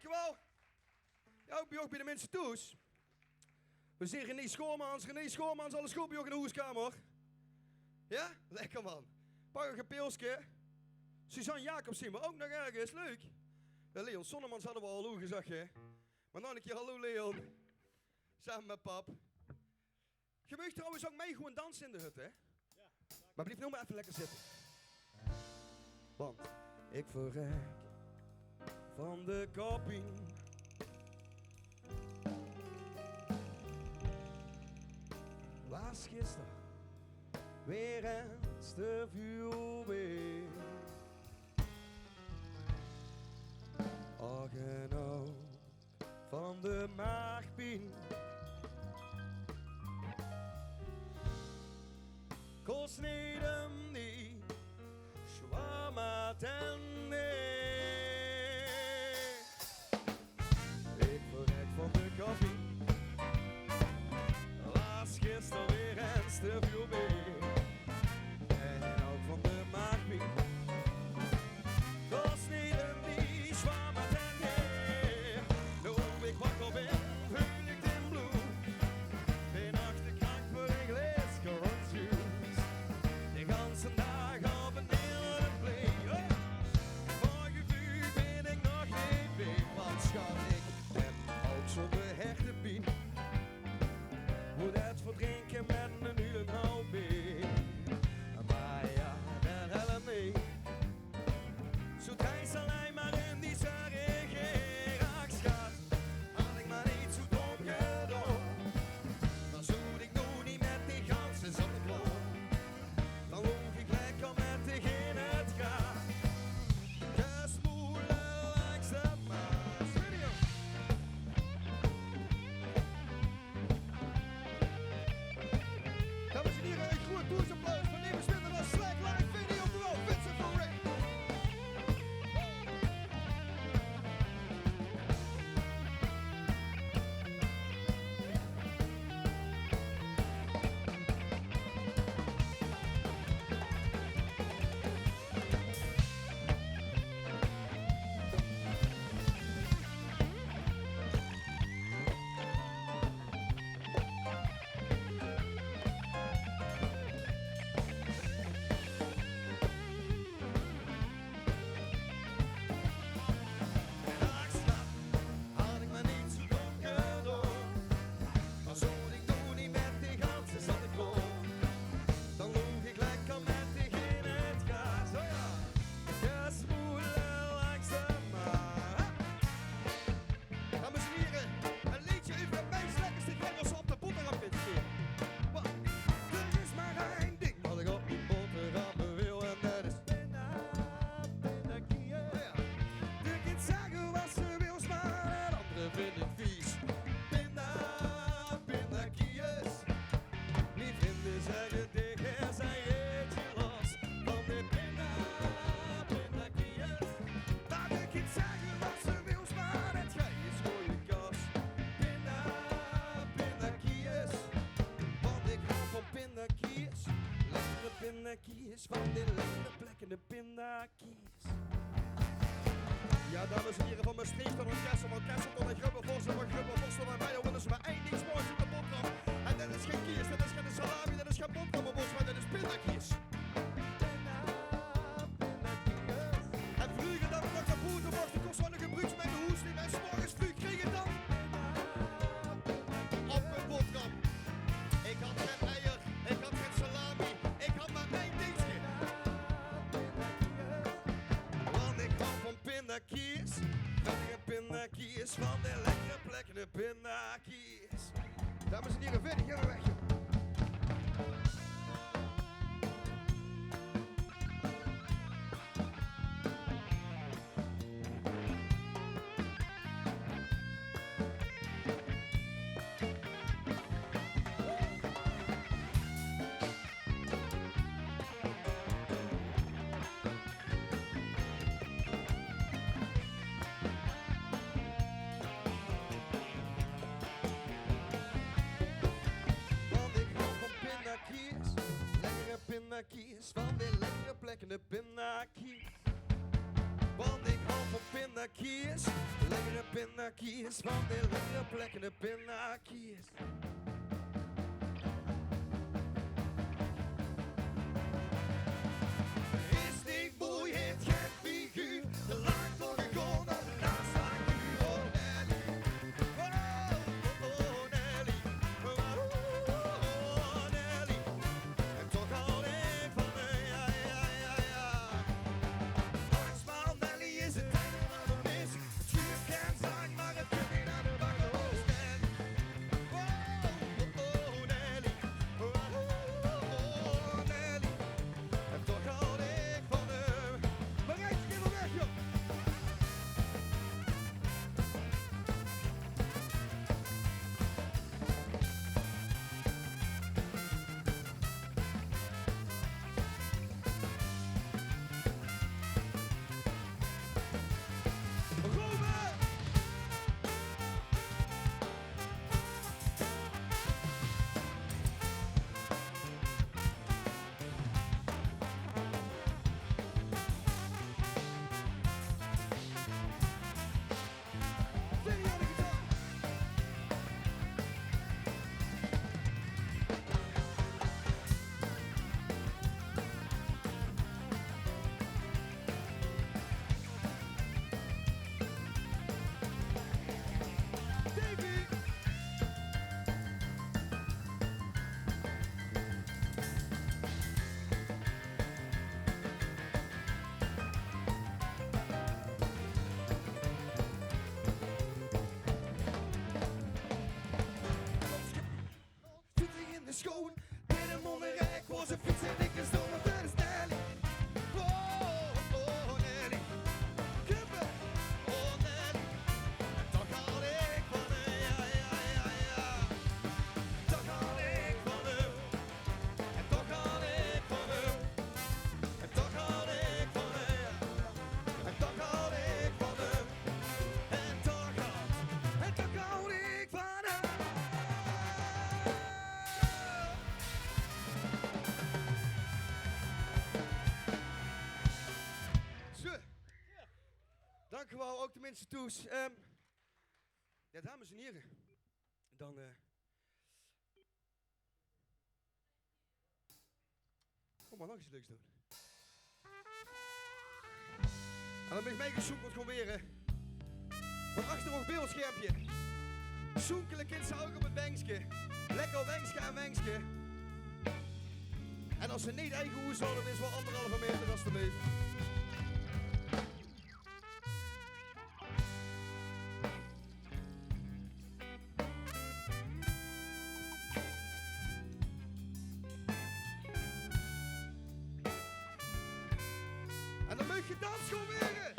dankjewel. Ja, ook bij de mensen thuis. We zien René Schoormans, alles goed bij jou in de hoeskamer? Ja? Lekker man. Pak een pilsje. Suzanne Jacobs zien we ook nog ergens, leuk. Ja, Leon Sonnemans hadden we al hallo gezegd, hè. Maar nog een keer hallo Leon. Samen met pap. Je mag trouwens ook mee gewoon dansen in de hut, hè? Ja. Maar blijf nou maar even lekker zitten. Want ik verrek van de koppie. Was gisteren weer eens de vuurweer. Och en ook van de maagpien. Kost niet hem niet, schwammer ten nee. Ik verrek van de koffie. Was gisteren weer eens te veel weer. En ook van de maagpien. Kost niet hem niet, schwammer ten nee. Nu ik wakker ben, voel ik den bloed. Ben achterkrank voor een glas gerondsjuice. De ganse dag op een hele play. Voor gevuur ben ik nog niet weg. Want schat, ik heb ook zonder hertenpien. Moet het verdrinken met een uren hout meer. Maar ja, dat helpt mee. Zo drijft alleen maar in die zorgen. Ach schat, had ik maar niet zo dom gedaan. Dan zoet ik nog niet met die ganzen zonnebloem. Dan hoef ik lekker met de in het gaat. Gespoelen langs de Maas. Video. Dames en heren, een groot toersapplaus voor Neem Smit en als Slackline Video op de wal. Vincent van Rick. Ach schat, had ik maar niet zo dom gedaan. Dan zoet ik nog niet met die ganzen zonnebloem. Dan loop ik lekker met die in het gras. Oh ja, gespoelen langs de Maas. Dames en heren, een liedje over de meest lekkerste grengels op de boterham vindt hier. Want er is maar één ding wat ik op die boterhammen wil en dat is pindakaas. Oh ja. Je kunt zeggen wat ze wil, maar het andere vind ik vies. Pindakaas. Niet vinden zeggen tegen zij eet je los van de pindakaas. Dat je kunt zeggen wat ze wil, maar het gij is gooie kas. Pindakaas. Want ik hou van pindakaas. Lekkere pindakaas van die lekkere plekkende pindakaas. Ja, dames en heren van Maastricht, van Orkest, van Kesselton en Grubbervossen, van Grubbervossen en mij willen ze maar één ding moois op de boterham. En dat is geen kies, dat is geen salami, dat is geen boterhammenbos, maar dat is pindakaas. En vroeger dat ik nog naar boete mocht, ik kost van een gebruiks met de hoes niet. En 's morgens vroeg kreeg ik dan op mijn boterham. Ik had geen eier, ik had geen salami, ik had maar één dingetje. Want ik hou van pindakaas, lekkere pindakaas, van de lekkere plekkende pindakaas. Dames en heren, verder, gaan we weg. pindakaas, van die lekkere plekkende pindakaas. Want ik hou van pindakaas. pindakakiers. Lekkere pindakakiers van die lekkere plekkende pindakakiers. Is niet mooi, het geen figuur. De lang voor de grond aan de naastlakuur. Oh Nelly, oh Nelly, oh Nelly. En toch hou ik van ja. Maar Nelly is het einde van de mis. Het vuur kan zijn, maar het kunt niet aan de bakken los. Nelly, oh Nelly, oh Nelly. En toch hou ik van hem. Maar rijd je even weg, joh. Rome! Vinnie aan de gitaar. Davy! Fietsen in de schoon, binnen Monterrey, was een fiets en ik is door mijn verder Nelly. Oh Nelly, kippen, oh Nelly. En toch hou ik van hem, ja. Toch hou ik van hem. En toch hou ik van hem. En toch hou ik van hem. En toch hou ik van hem. En toch hou ik van hem. Zo. Dank u wel, ook de mensen toes. Ja, dames en heren. Dan kom maar nog eens leuks doen. En dan ben ik meegezoekt, wordt gewoon weer van achter nog beeldschermpje. Zoekelijk kind zuigen op het bankje. Lekker wengske en wengske. En als ze niet eigen hoes houden, is wel 1,5 meter alsjeblieft. En dan mag je dans gewoon weer. Hey!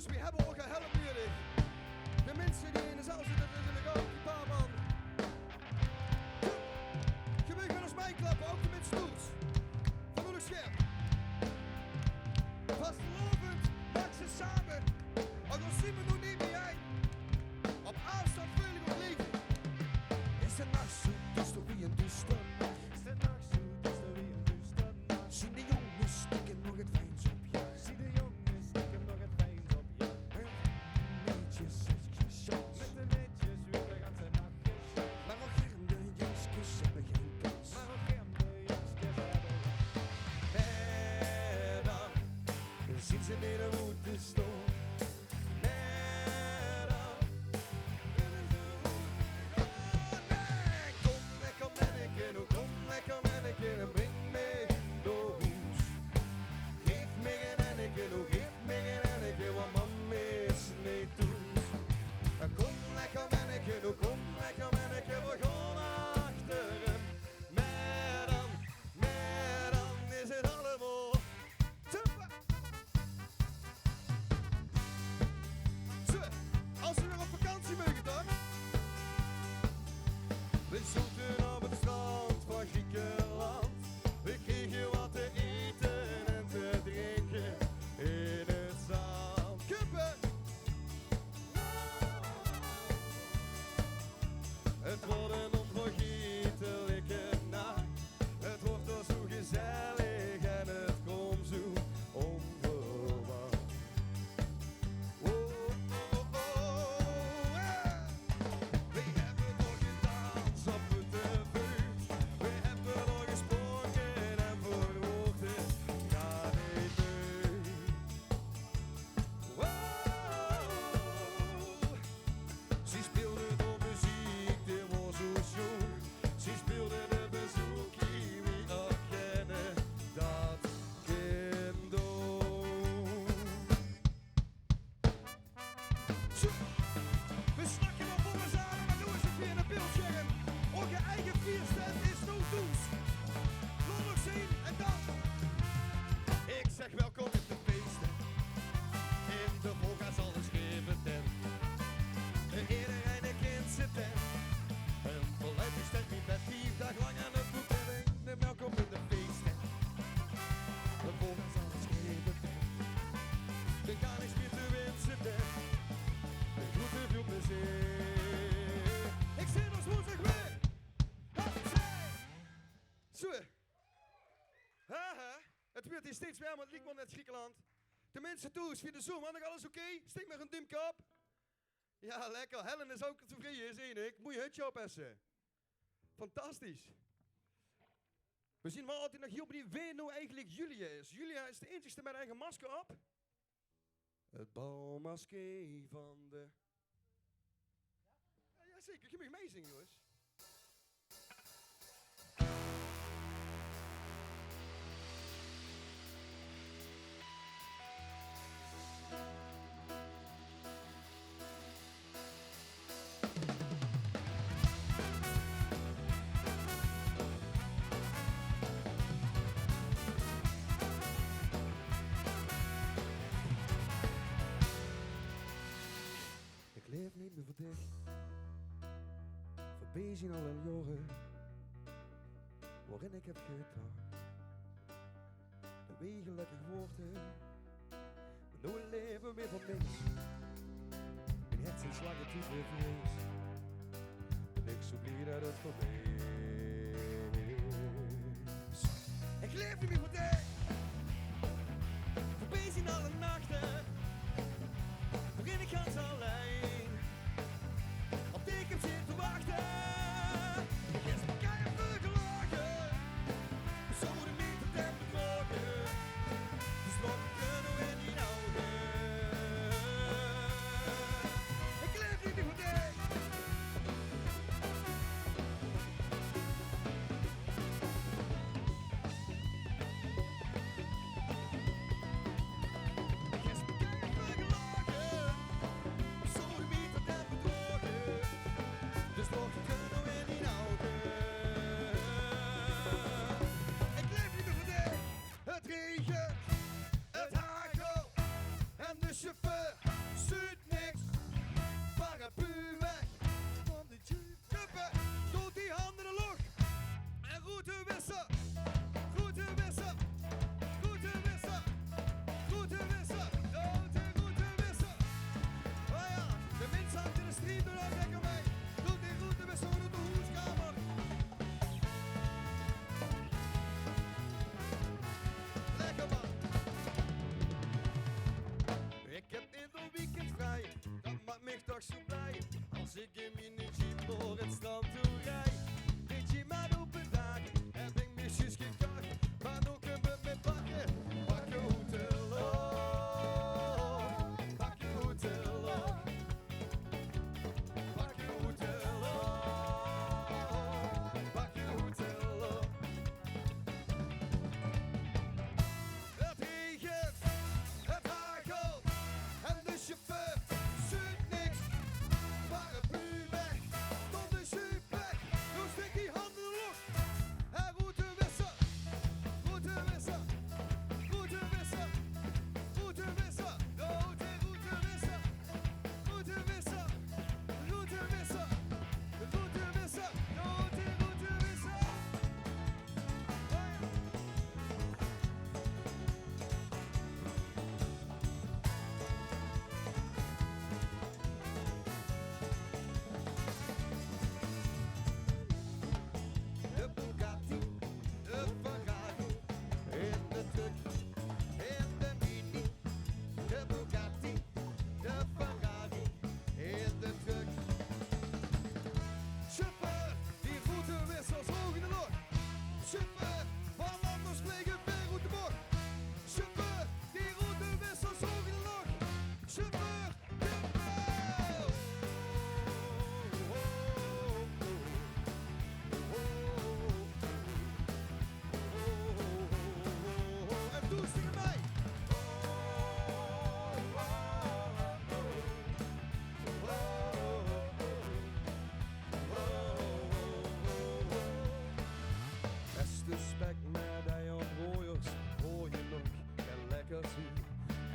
Dus we hebben ook een help nodig. De mensen die in de zaal zitten natuurlijk ook, die paar man. Je mag met ons meeklappen, ook de mensen doet. Van hoe scherp. Vastelovend, maak ze samen. Ook al zien we nog niet meer jij. Op afstand wil ik nog leven. Is de nacht zo duister wie een duister nacht? Is de nacht zo duister wie een duister nacht? Zien de jongens stiekem nog het fijns op je. Zie de jongens stiekem nog het fijns op je. Netjes uitgesjans. Met de netjes weer de ganse nacht gesjans. Maar ook gerne jongskes hebben geen kans. Maar ook geen de jongskes hebben. Dan zien ze weer een route stoom. Kom lekker manneken en breng mee naar huis. Geef me geen enneke, nou geef me geen enneke, want mama is niet thuis. Kom lekker manneke, nou kom lekker manneke, we gaan achter hem. Maar dan is het allemaal super. Zo, als we weer op vakantie mogen toch? We zoeken op het strand van Griekenland. We kregen wat te eten en te drinken in het zand. Kuppen! Het wordt een onvergetelijke nacht. Het wordt al zo gezellig en het komt zo onverwacht. We hebben nog gedanst op de vuur. We hebben nog gesproken en verwoord het gaat niet meer. Ze speelde de muziek, die was zo schoon. Ze speelde de bezoek, wie ook kennen dat kind doen. Zo. We snakken op voor ons aan, maar doen ze via een beeldscherm. Onze eigen vierstem is no does. Laat nog zien en dan. Ik zeg welkom in de feesten. In de volga's alles geven tent. Iedereen een kind zit tent. Een volledig sterk niet met 4 dagen lang aan het voeten. Welkom in de feesten. De volga's alles geven tent. Er kan niks meer te winsten tent. De groeten veel plezier. Ik zie ons woensdag weer. Zo. Haha. Het wordt hier steeds warmer, het lijkt wel net Griekenland. De mensen toe, via de Zoom, nog alles oké? Steek maar een duimpje op. Ja, lekker. Helen is ook tevreden, zie ik. Moet je hutje oppassen. Fantastisch. We zien wel altijd nog hier op die wie nou eigenlijk Julia is. Julia is de enigste met eigen masker op. Het balmasker van de... Ja, zeker. Je mag meezingen, jongens. Ik leef niet meer voor dich. Voorbij zien al een jaren waarin ik heb gedaan. De wegen gelukkig worden, maar nu een leven weer van niks. Mijn hart zijn slagen te vrees. En ik zo blij dat het voorbij is. Ik leef niet meer voor dich. Voorbij zien alle nachten waarin ik ganz alleen op dik heb zitten wachten. Gisteren kan je vergelagen, we zouden niet tot hem bedrogen. Dus wat kunnen we niet houden? Ik leef niet meer voor dich. Het regent, het hagelt en de chauffeur Zuid niks, paraplu weg. Van de jeep, doet die handen in de lucht. En route wissen, route wissen, route wissen, route wissen, dood en route wissen. Oh ja, de mensen hangt in de street, doe dat lekker mee. Doet die route wissen, we doen de hoeskamer. Lekker man. Ik heb ieder weekend vrij, dat maakt me toch zo blij. Als ik in mijn jeep door het strand toe rij. Weet je maar open dagen, heb ik misjes gekacht. Maar nu kunnen we pakken, pak je hotel op. Pak je hotel op. Pak je hotel op. Pak je hotel op. Het regent, het hagelt en de chauffeur zuigt niks. Paraplu weg, tot de jeep weg. Nu stik die handen in de lucht. En route wissen, route wissen, route wissen, route wissen. Dood en route wissen, route wissen, route wissen, route wissen. Dood en route wissen. Oh ja. De Bugatti, de Ferrari, in de truck, in de Mini. De Bugatti, de Ferrari, in de truck. Chauffeur, die routewissels hoog in de lucht. Chauffeur, van anders vliegen weer uit de bocht. Chauffeur, die routewissels hoog in de lucht. Chauffeur, chauffeur. En doe ze mij. Beste spek met ei op rooiers, hoor je nog en lekker zien.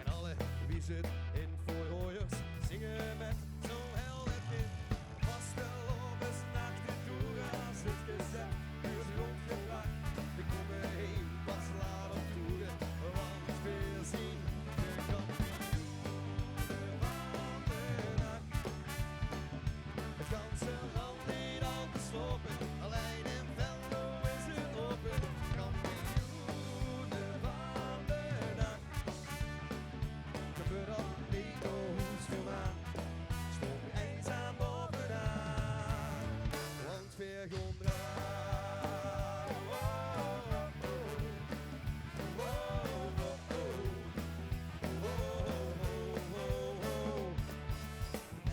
En alle wie zit in voor rooiers, zingen met zo'n helder kind. Pastel op is nachten door als het gezet is rondgebracht. Ik kom heen, pas laat op toeren, want weer zien de kampioenen van de nacht. Het ganse land niet al te slopen, alleen in Venlo is het open. Kampioenen van de nacht. Gebeurt al niet ons gedaan, stond eenzaam bovenaan, want weer gondraar.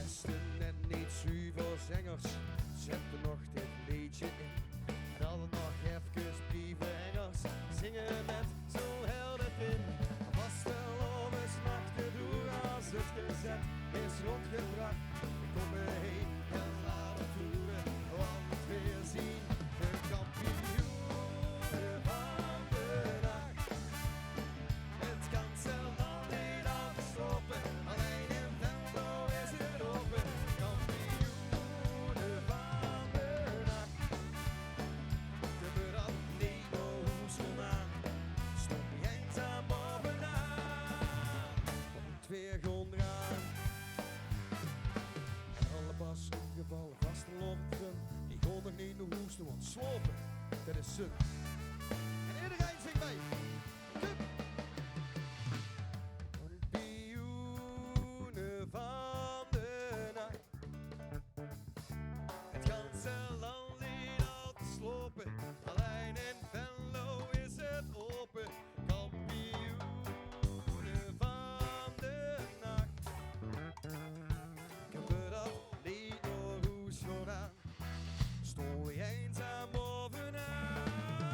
Esten en niet zuiver zengers, zetten nog dit liedje in. En alle nog even brievenhengers, zingen met zo'n helder pin. Pastel om eens nachten door als het gezet is rondgebracht. Ik kom erheen en laat het toeren, want weer zien de kampioenen van de nacht. Het ganse land niet afgeslopen, alleen in Venlo is het open. Kampioenen van de nacht. Gebeurt al niet ons gedaan, stond niet eenzaam bovenaan, want weer gondraan. En alle passen gevallen vast en lopen, die kon nog niet naar hoesten, want slopen, dat is suk. En iedereen zingt mee. Hup. Kampioenen van de nacht. Het ganse land niet al te slopen, alleen in Venlo is het open. Kampioenen van de nacht. Gebeurt dat niet door hoes gedaan, stond je eenzaam bovenaan.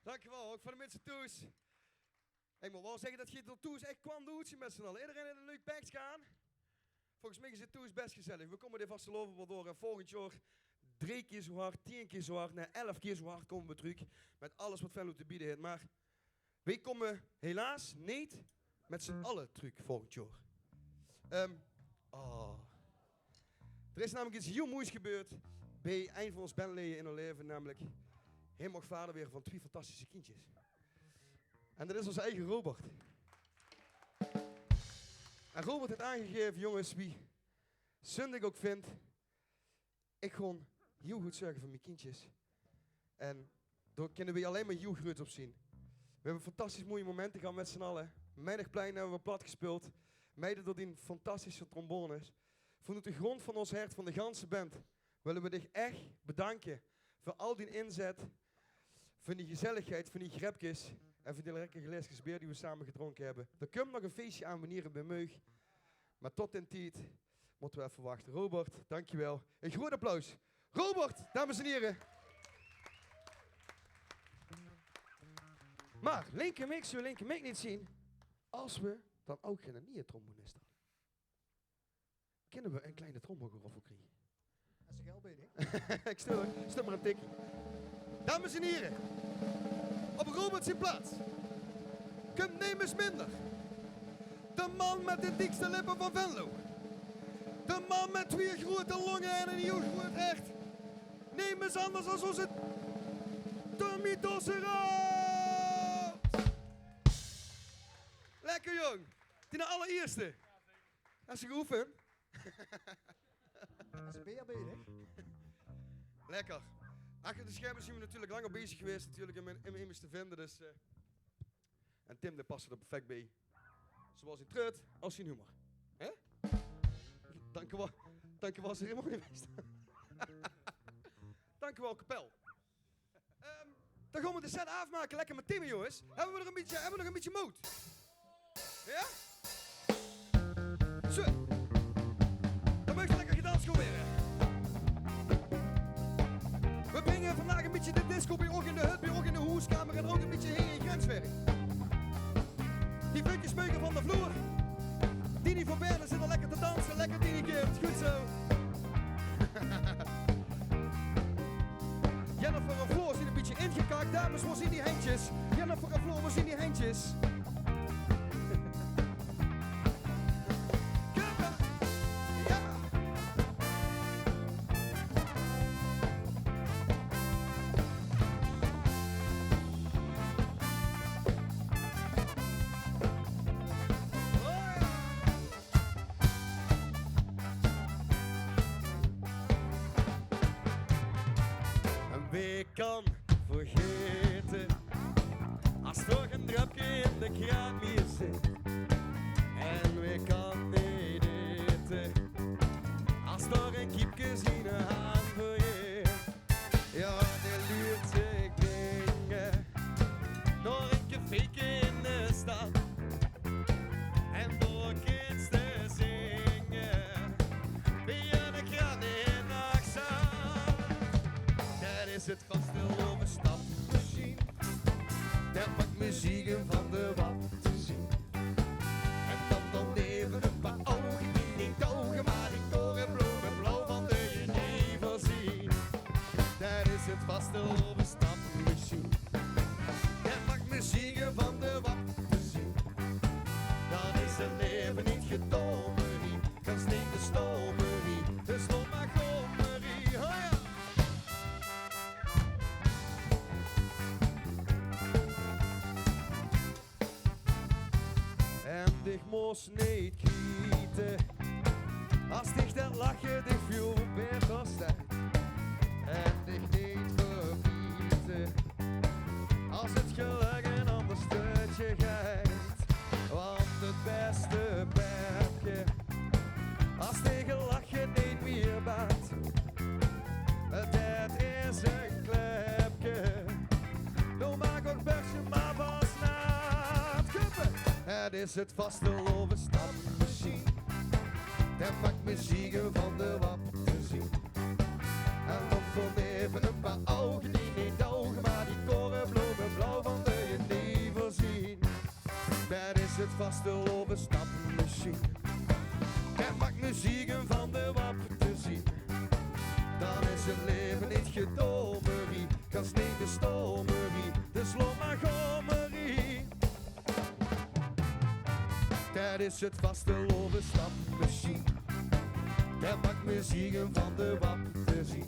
Dankjewel, ook voor de mensen thuis. Ik moet wel zeggen dat je er thuis echt kwam doet met z'n allen. Iedereen in een leuk pakje gaan. Volgens mij is het thuis best gezellig. We komen er vast wel door en volgend jaar 3 keer zo hard, 10 keer zo hard, 11 keer zo hard komen we terug met alles wat Venlo te bieden heeft. Maar wij komen helaas niet met z'n allen terug volgend jaar. Er is namelijk iets heel moois gebeurd bij een van ons bandleden in ons leven, namelijk hij mag vader weer van 2 fantastische kindjes. En dat is onze eigen Robert. En Robert heeft aangegeven, jongens, wie zondag ook vindt, ik gewoon heel goed zorgen voor mijn kindjes. En daar kunnen we alleen maar heel groot op zien. We hebben fantastisch mooie momenten gehad met z'n allen. Middagplein hebben we plat gespeeld. Mede door die fantastische trombones. Vanuit de grond van ons hart, van de ganse band, willen we dich echt bedanken voor al die inzet, voor die gezelligheid, voor die grepjes en voor die lekkere glaasjes bier die we samen gedronken hebben. Er komt nog een feestje aan wanneer bij Meug, maar tot in tijd moeten we even wachten. Robert, dankjewel. Een groot applaus. Robert, dames en heren. Maar linkermik zullen linkermik niet zien als we dan ook geen nieuwe trombonist hadden. Kunnen we een kleine trommelgeroffel krijgen? Als ik geld ben, Ik stel maar een tikkie. Dames en heren, op Robert zijn plaats. Komt neem eens minder. De man met de dikste lippen van Venlo. De man met 2 grote longen en een heel groot hart. Neem eens anders als onze Tommy Dosseraad. Lekker jong. Die allereerste. Als je geoefend. Als ik ben, Lekker. Achter de schermen zijn we natuurlijk langer bezig geweest natuurlijk om hem immers te vinden. Dus, en Tim, daar past er perfect bij. Zowel zijn treut als zijn humor. Hè? Dankjewel, ceremonie geweest. Dankjewel, kapel. Dan gaan we de set afmaken, lekker met Timmy, jongens. Hebben we nog een beetje moed? Ja? Zo. Dan mag je lekker gedanst gewoon weer. We brengen vandaag een beetje de disco bij ook in de hut, bij ook in de hoeskamer en ook een beetje heen in grenswerk. Die puntjes smeuken van de vloer. Dini van Bernen zit al lekker te dansen, lekker Dini Kimt, goed zo. Jennifer en Floor zijn een beetje ingekakt, dames, waar zien die handjes? Jennifer en Floor, waar zien die handjes? Wie kan vergeten als toch een drupje in de kraan meer zit? En wie kan niet eten als toch een kiepje zien een haan vergeet? Ja, die luurt zich dingen door een caféke in de stad en door kids te zingen via de kraan in Axel. Dat is het vaste overstapmachine. Dat maakt muzieken van de wat te zien. En dan even een paar ogen die niet ogen, maar die korenbloemen blauw van de jenever zien. Dat is het vaste overstapmachine. Dat maakt muzieken van de wat te zien. Dan is het leven niet gedomen, niet. Kan steek de stomen niet. Dus nog maar gomerie, oh ja. En dich moest niet gieten, als dich dat lachen dich veel beter staat. En dich niet verbieten, als het geluk een ander stukje geeft. Want het beste bergje, als tegen lachen niet meer baat. Dat is een klepje, dan maak ook bergje maar vast naad. Het is het vaste overstapmachine. Dat maakt muzieken van de wap te zien. En dan voor even een paar ogen die niet ogen, maar die korenbloemen blauw vasteloven stapmachine. En maakt muzieken van de wap te zien. Dan is het leven niet gedomerie, kans niet de stomerie, de slomagommerie. Dat is het vasteloven stapmachine. En maakt muzieken van de wap te zien.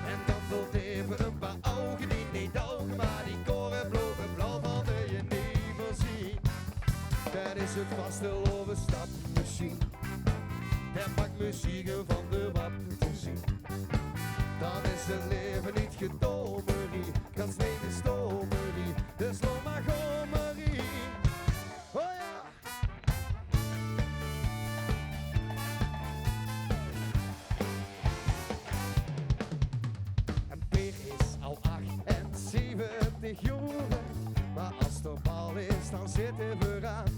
En dan vult even een paar ogen die niet ogen, maar die koren vlogen blauw van de jenever zien. Dat is het vasteloven stapmachine. En maakt muzieken van de wap te zien. Dan is het leven niet gedomerie, kans niet de stomerie, de slomagommerie. Oh ja! En Peer is al 78 jaren, maar als er bal is, dan zitten we aan.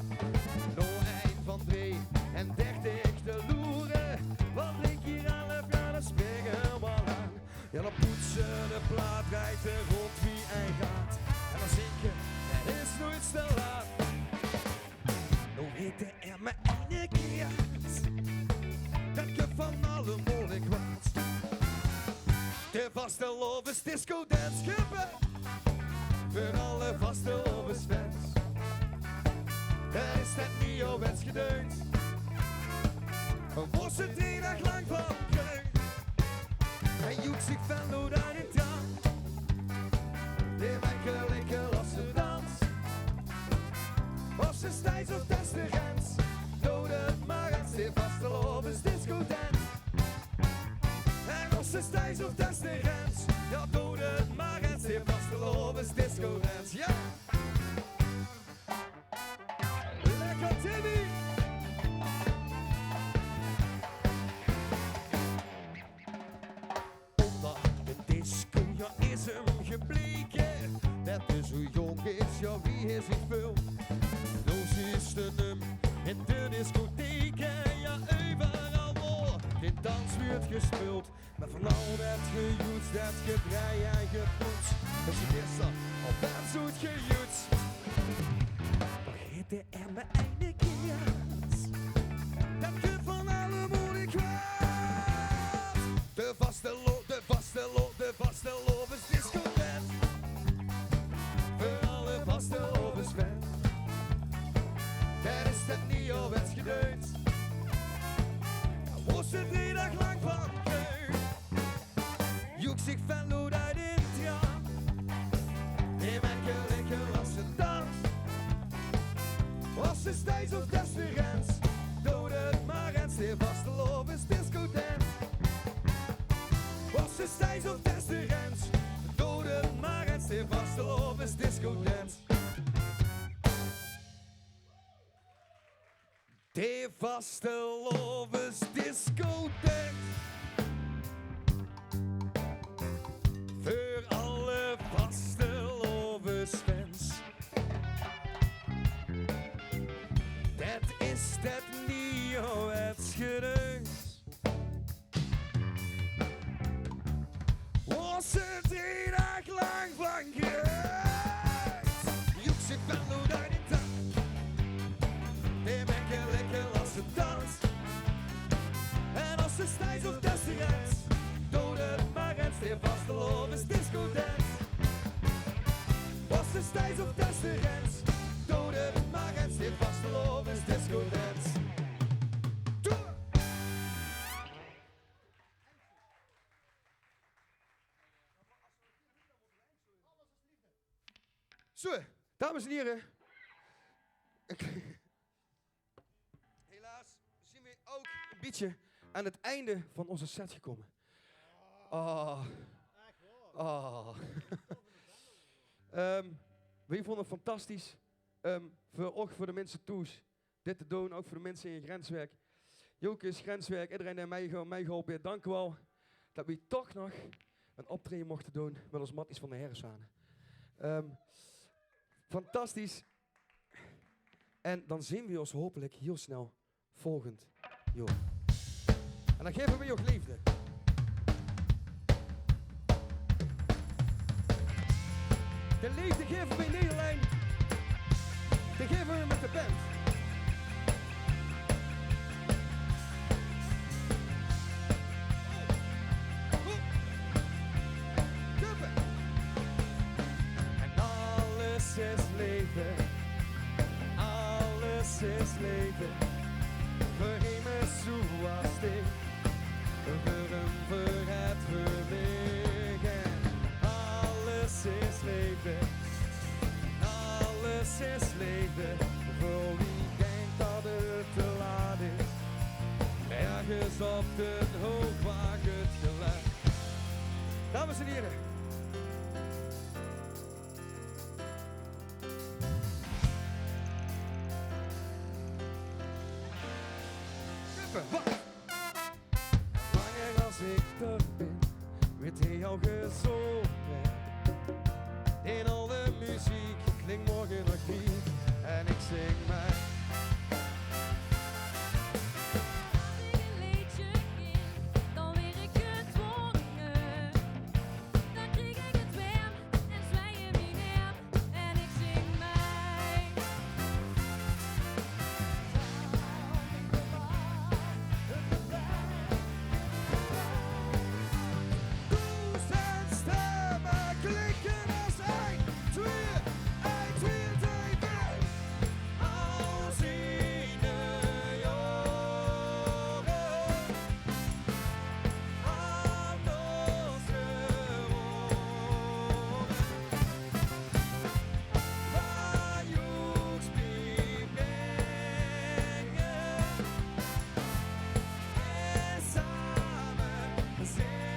Nog eind van 32 te loeren, wat ik hier aan heb, ja, dat springen we aan. Ja, dan poetsen de plaat, rijdt er rond wie hij gaat. En dan zing je, het is nooit te laat. Nou heette er maar één keer, dat je van alle moeilijk wordt. De vastelovens disco dance schippen, voor alle vastelovens fans. Daar is het niet jouw wens gedeund, een woeste 3 dagen lang van kreun. En joekt zich van door aan het traan, die maken lekker als ze dans. Of ze stijgt of dat is de grens, dood het maar aan, de vastelovens disco dance. En of ze stijgt of dat is de grens, ja dood het maar aan, de vastelovens disco dance, ja. Lekker Timmy! Onder de disco, ja is hem gebleken, dat is hoe jong is, ja wie is het veel. Loos is de num in de discotheken, ja overal waar dit dans wordt gespeeld. Maar van al dat gejoets, dat gebrei en gepoets, is het gisteren al best goed gejoets. Vergeet er maar einde keer, dat je van alle moeilijk was. De vastelovens disco dance, voor alle vastelovens fans. Dat is het niet jouw wens gedeund, was het 3 dagen lang van kreun. Joek zich van lood uit in traan, die maken lekker als ze dans. Was ze steeds of des de grens, dood het maar eens, de vastelovens disco dance. Was ze steeds of des de grens, dood het maar eens, de vastelovens disco dance. De vastelovens disco dance. Voor alle vastelovens fans. Dat is dat niet jouw wetsgeneus. Was het 3 dagen lang van gehuis. Joek zich van lood uit de tand, die maken lekker als ze dans. En als ze stijgt of des de grens, dood het maar eens, de vastelovens disco dance. Was ze stijgt of des de grens, dood het maar eens, de vastelovens disco dance. Zo, dames en heren. Helaas zien we ook een beetje aan het einde van onze set gekomen. We vonden het fantastisch. Ook voor de mensen thuis. Dit te doen, ook voor de mensen in Grenswerk. Jokers, Grenswerk, iedereen die mij geholpen heeft. Dank u wel dat we toch nog een optreden mochten doen met ons Matties van de Herreswanen. Fantastisch. En dan zien we ons hopelijk heel snel volgend jaar. En dan geven we je ook liefde. De liefde geven we in Nederland. te geven met de band. Kuppen. En alles is leven, alles is leven. Vergeet me zoals ik, voor het verlegen. Alles is leven, alles is leven. Voor wie denkt dat het te laat is, ergens op de hoog waar het geluid. Dames en heren. Kuppen, wat? Wanneer als ik er ben, werd hij al gezongen. In al de muziek klinkt morgen nog niet en ik zing mij. Als ik een liedje ging, dan werd ik gedwongen. Dan kreeg ik het warm en zwij je me neer en ik zing mij. Does en stemmen klinken als één, twee, drie. Als in de jaren aan onze woorden, waar joeks mee brengen en samen zijn.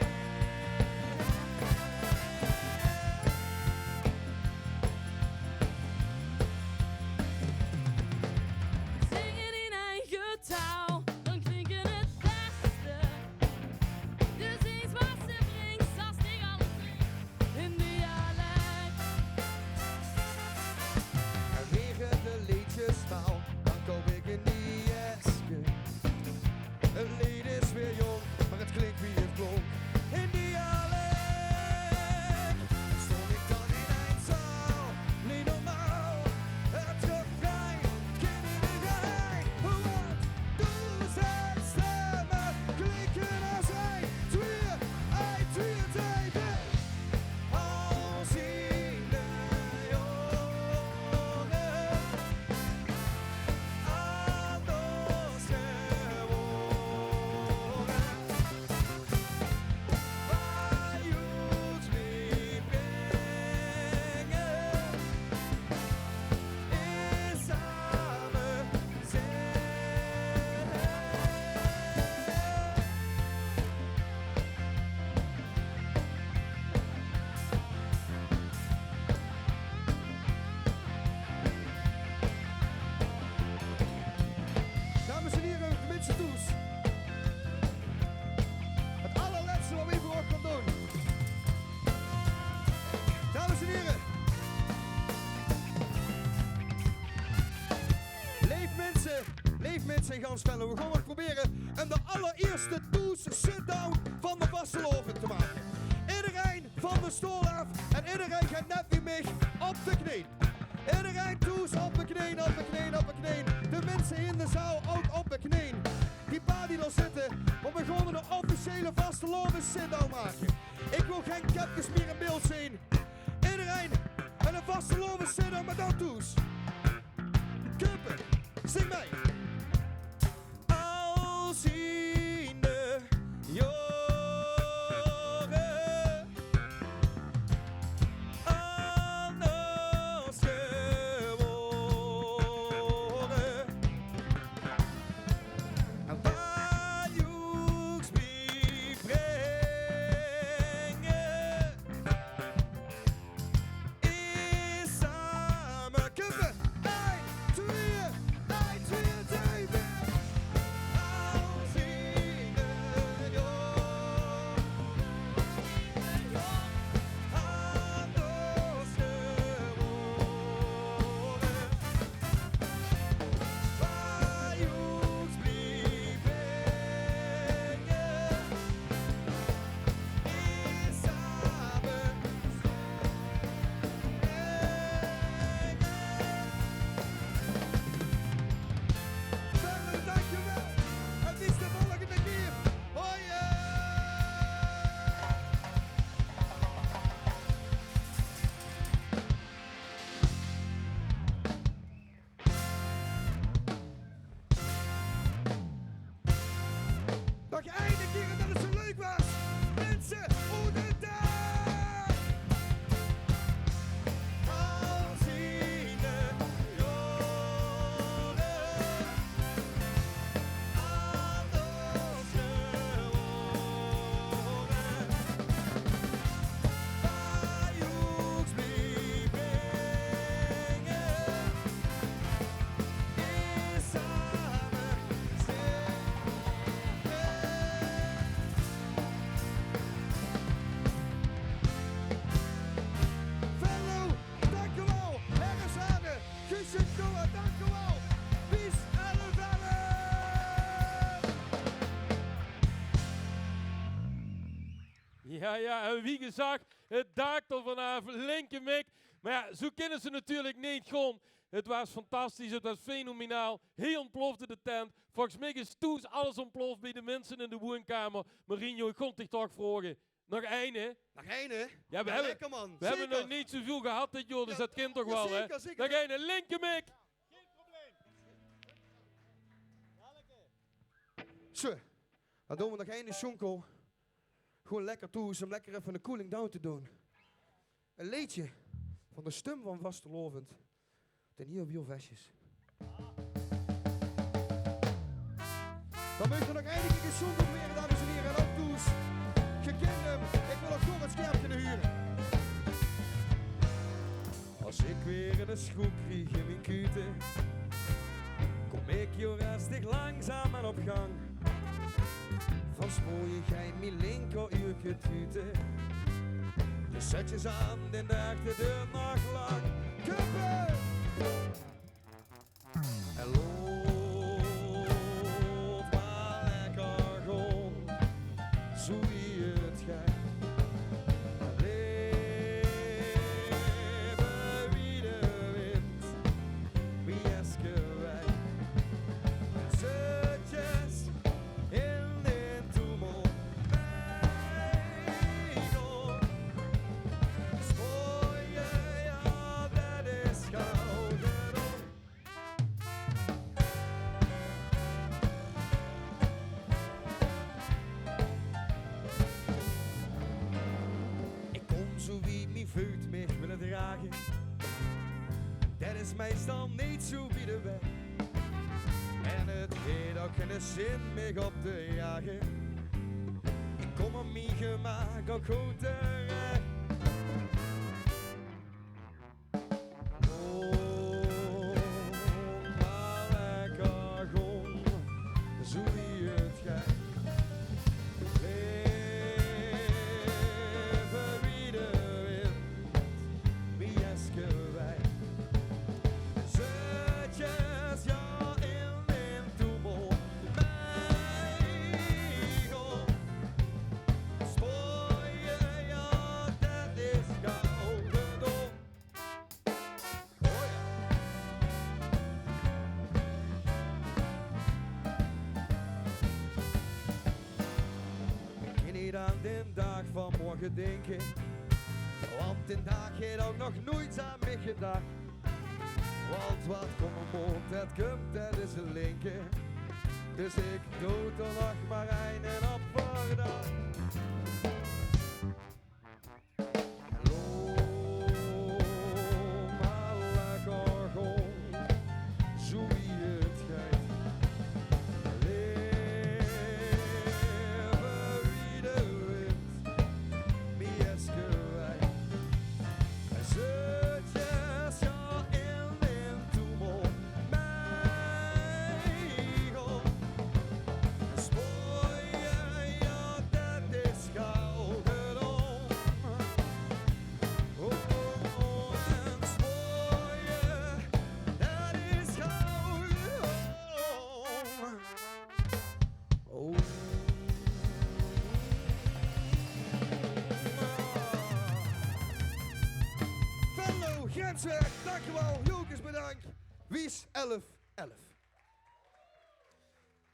Zingen in eigen taal, dan klinken het beste. Dus eens wat ze brengt, als tegen alle drie in dialect. En wegen de liedjes faal, dan koop ik een Nieske. Het lied is weer jong, maar het klinkt wie het klonk. In dialect stond ik dan in eindzaal, niet normaal. Het refrein, kinderen geheim. Wat does en stemmen klinken als één, twee, drie. Als in de jaren aan onze woorden, waar joeks mee brengen is samen zijn. Dames en heren, tenminste toes. Het allerlaatste wat we even nog gaan doen. Dames en heren. Leef mensen in Gansvellen. We gaan het proberen om de allereerste toes sit-down van de Vasteloven te maken. Iedereen van de stoel af en iedereen gaat net wie mij op de knie. Iedereen toes op de knie. De mensen in de zaal ook op de knie. Die paar die er zitten, want we gaan een officiële Vasteloven sit-down maken. Ik wil geen kapjes meer in beeld zien. Iedereen met een Vasteloven sit-down, maar dan toes. Kuppen, zing mee. Als in de jaren aan onze woorden, waar joeks mee brengen is samen. Kuppen, 1, 2, mensen, hoe de dag. Als in de jorden anders geworden. Bij ons mee brengen is samen sterker. Venlo, dank u wel. Herrenzade, Guusje Koa, dank u wel. Wies en Velle. Ja, en wie gezag, het daakt er vanavond, linker mik. Maar ja, zo kennen ze natuurlijk niet gewoon. Het was fantastisch, het was fenomenaal. Heel ontplofte de tent. Volgens mij is toen alles ontploft bij de mensen in de woonkamer. Marinho, ik kon dich toch vragen. Nog één, hè? Nog één, hè? Ja, we Ja, hebben, lekker, man. we hebben Zeker. nog niet zoveel gehad dit jaar, dus Ja, dat kind toch ja, wel, zeker, hè? zeker. Nog één, linker mik. Zo, dan doen we nog één jonko. Gewoon lekker toe, om lekker even een cooling down te doen. Een liedje van de stem van Vastelovend. Ten hier wielvestjes. Dan mogen we nog enige gezond proberen, dames en heren. En ook toes. Je kent hem, ik wil ook gewoon het scherp kunnen huren. Als ik weer in een schoen krieg in mijn kuten, kom ik jou rustig langzaam en op gang. Van spoor jij mijn linkeruur getuten. Je zet je aan en daagt de deur nog lang. Kuppen! En loop maar lekker gewoon, zo wie het gaat. Leven wie de wind, wie is gewij. Zetjes in de toemel, mijno. Spooien, ja, dat is gouden op. Ik kom zo wie mijn voet mij willen dragen. Dat is meestal niet zo wie de weg. En het heeft ook geen zin meer op te jagen. Ik kom op mijn gemak ook goed terecht. Oh, maar lekker gewoon, zo wie het gaat. Leven wie de wind, wie is gewij. Zetjes, ja, in de toemel, mij go. Spooien, ja, dat is gouden dom. Oh ja. Ik kan niet aan de dag van morgen denken, want de dag heeft ook nog nooit aan mij gedacht. Want wat komt mond, het komt, dat is een linker. Dus ik doe er nog maar een en op voor dag. Loop maar lekker gewoon, zo wie het gaat. Leven wie de wind, wie is gewij. Zetjes, ja, in de toemel, mij go. Spooien, ja, dat is gouden om. Oh, en spooien, dat is gouden om. Oh. Venlo, Grensweg, dankjewel. Jokers bedankt. Wies 11-11.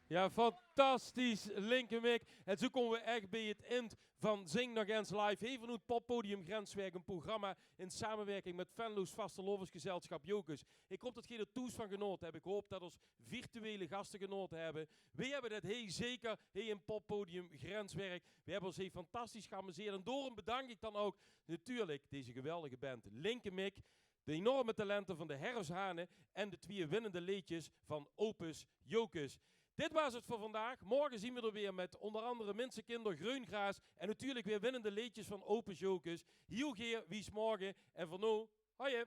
Ja, fantastisch, Linkemik. En zo komen we echt bij het eind van Zing nog eens live. Even het poppodium Grenswerk, een programma in samenwerking met Venlo's Vasteloversgezelschap Jokus. Ik hoop dat jullie er toes van genoten hebben. Ik hoop dat ons virtuele gasten genoten hebben. Wij hebben dat zeker in poppodium Grenswerk. We hebben ons fantastisch geamuseerd. En door hem bedank ik dan ook natuurlijk deze geweldige band Linkemik. De enorme talenten van de Herfsthanen en de 2 winnende liedjes van Opus Jokus. Dit was het voor vandaag. Morgen zien we er weer met onder andere Mensenkinder, Greungraas en natuurlijk weer winnende liedjes van Opus Jokus. Hier geer, wie is morgen en voor nu, hoi.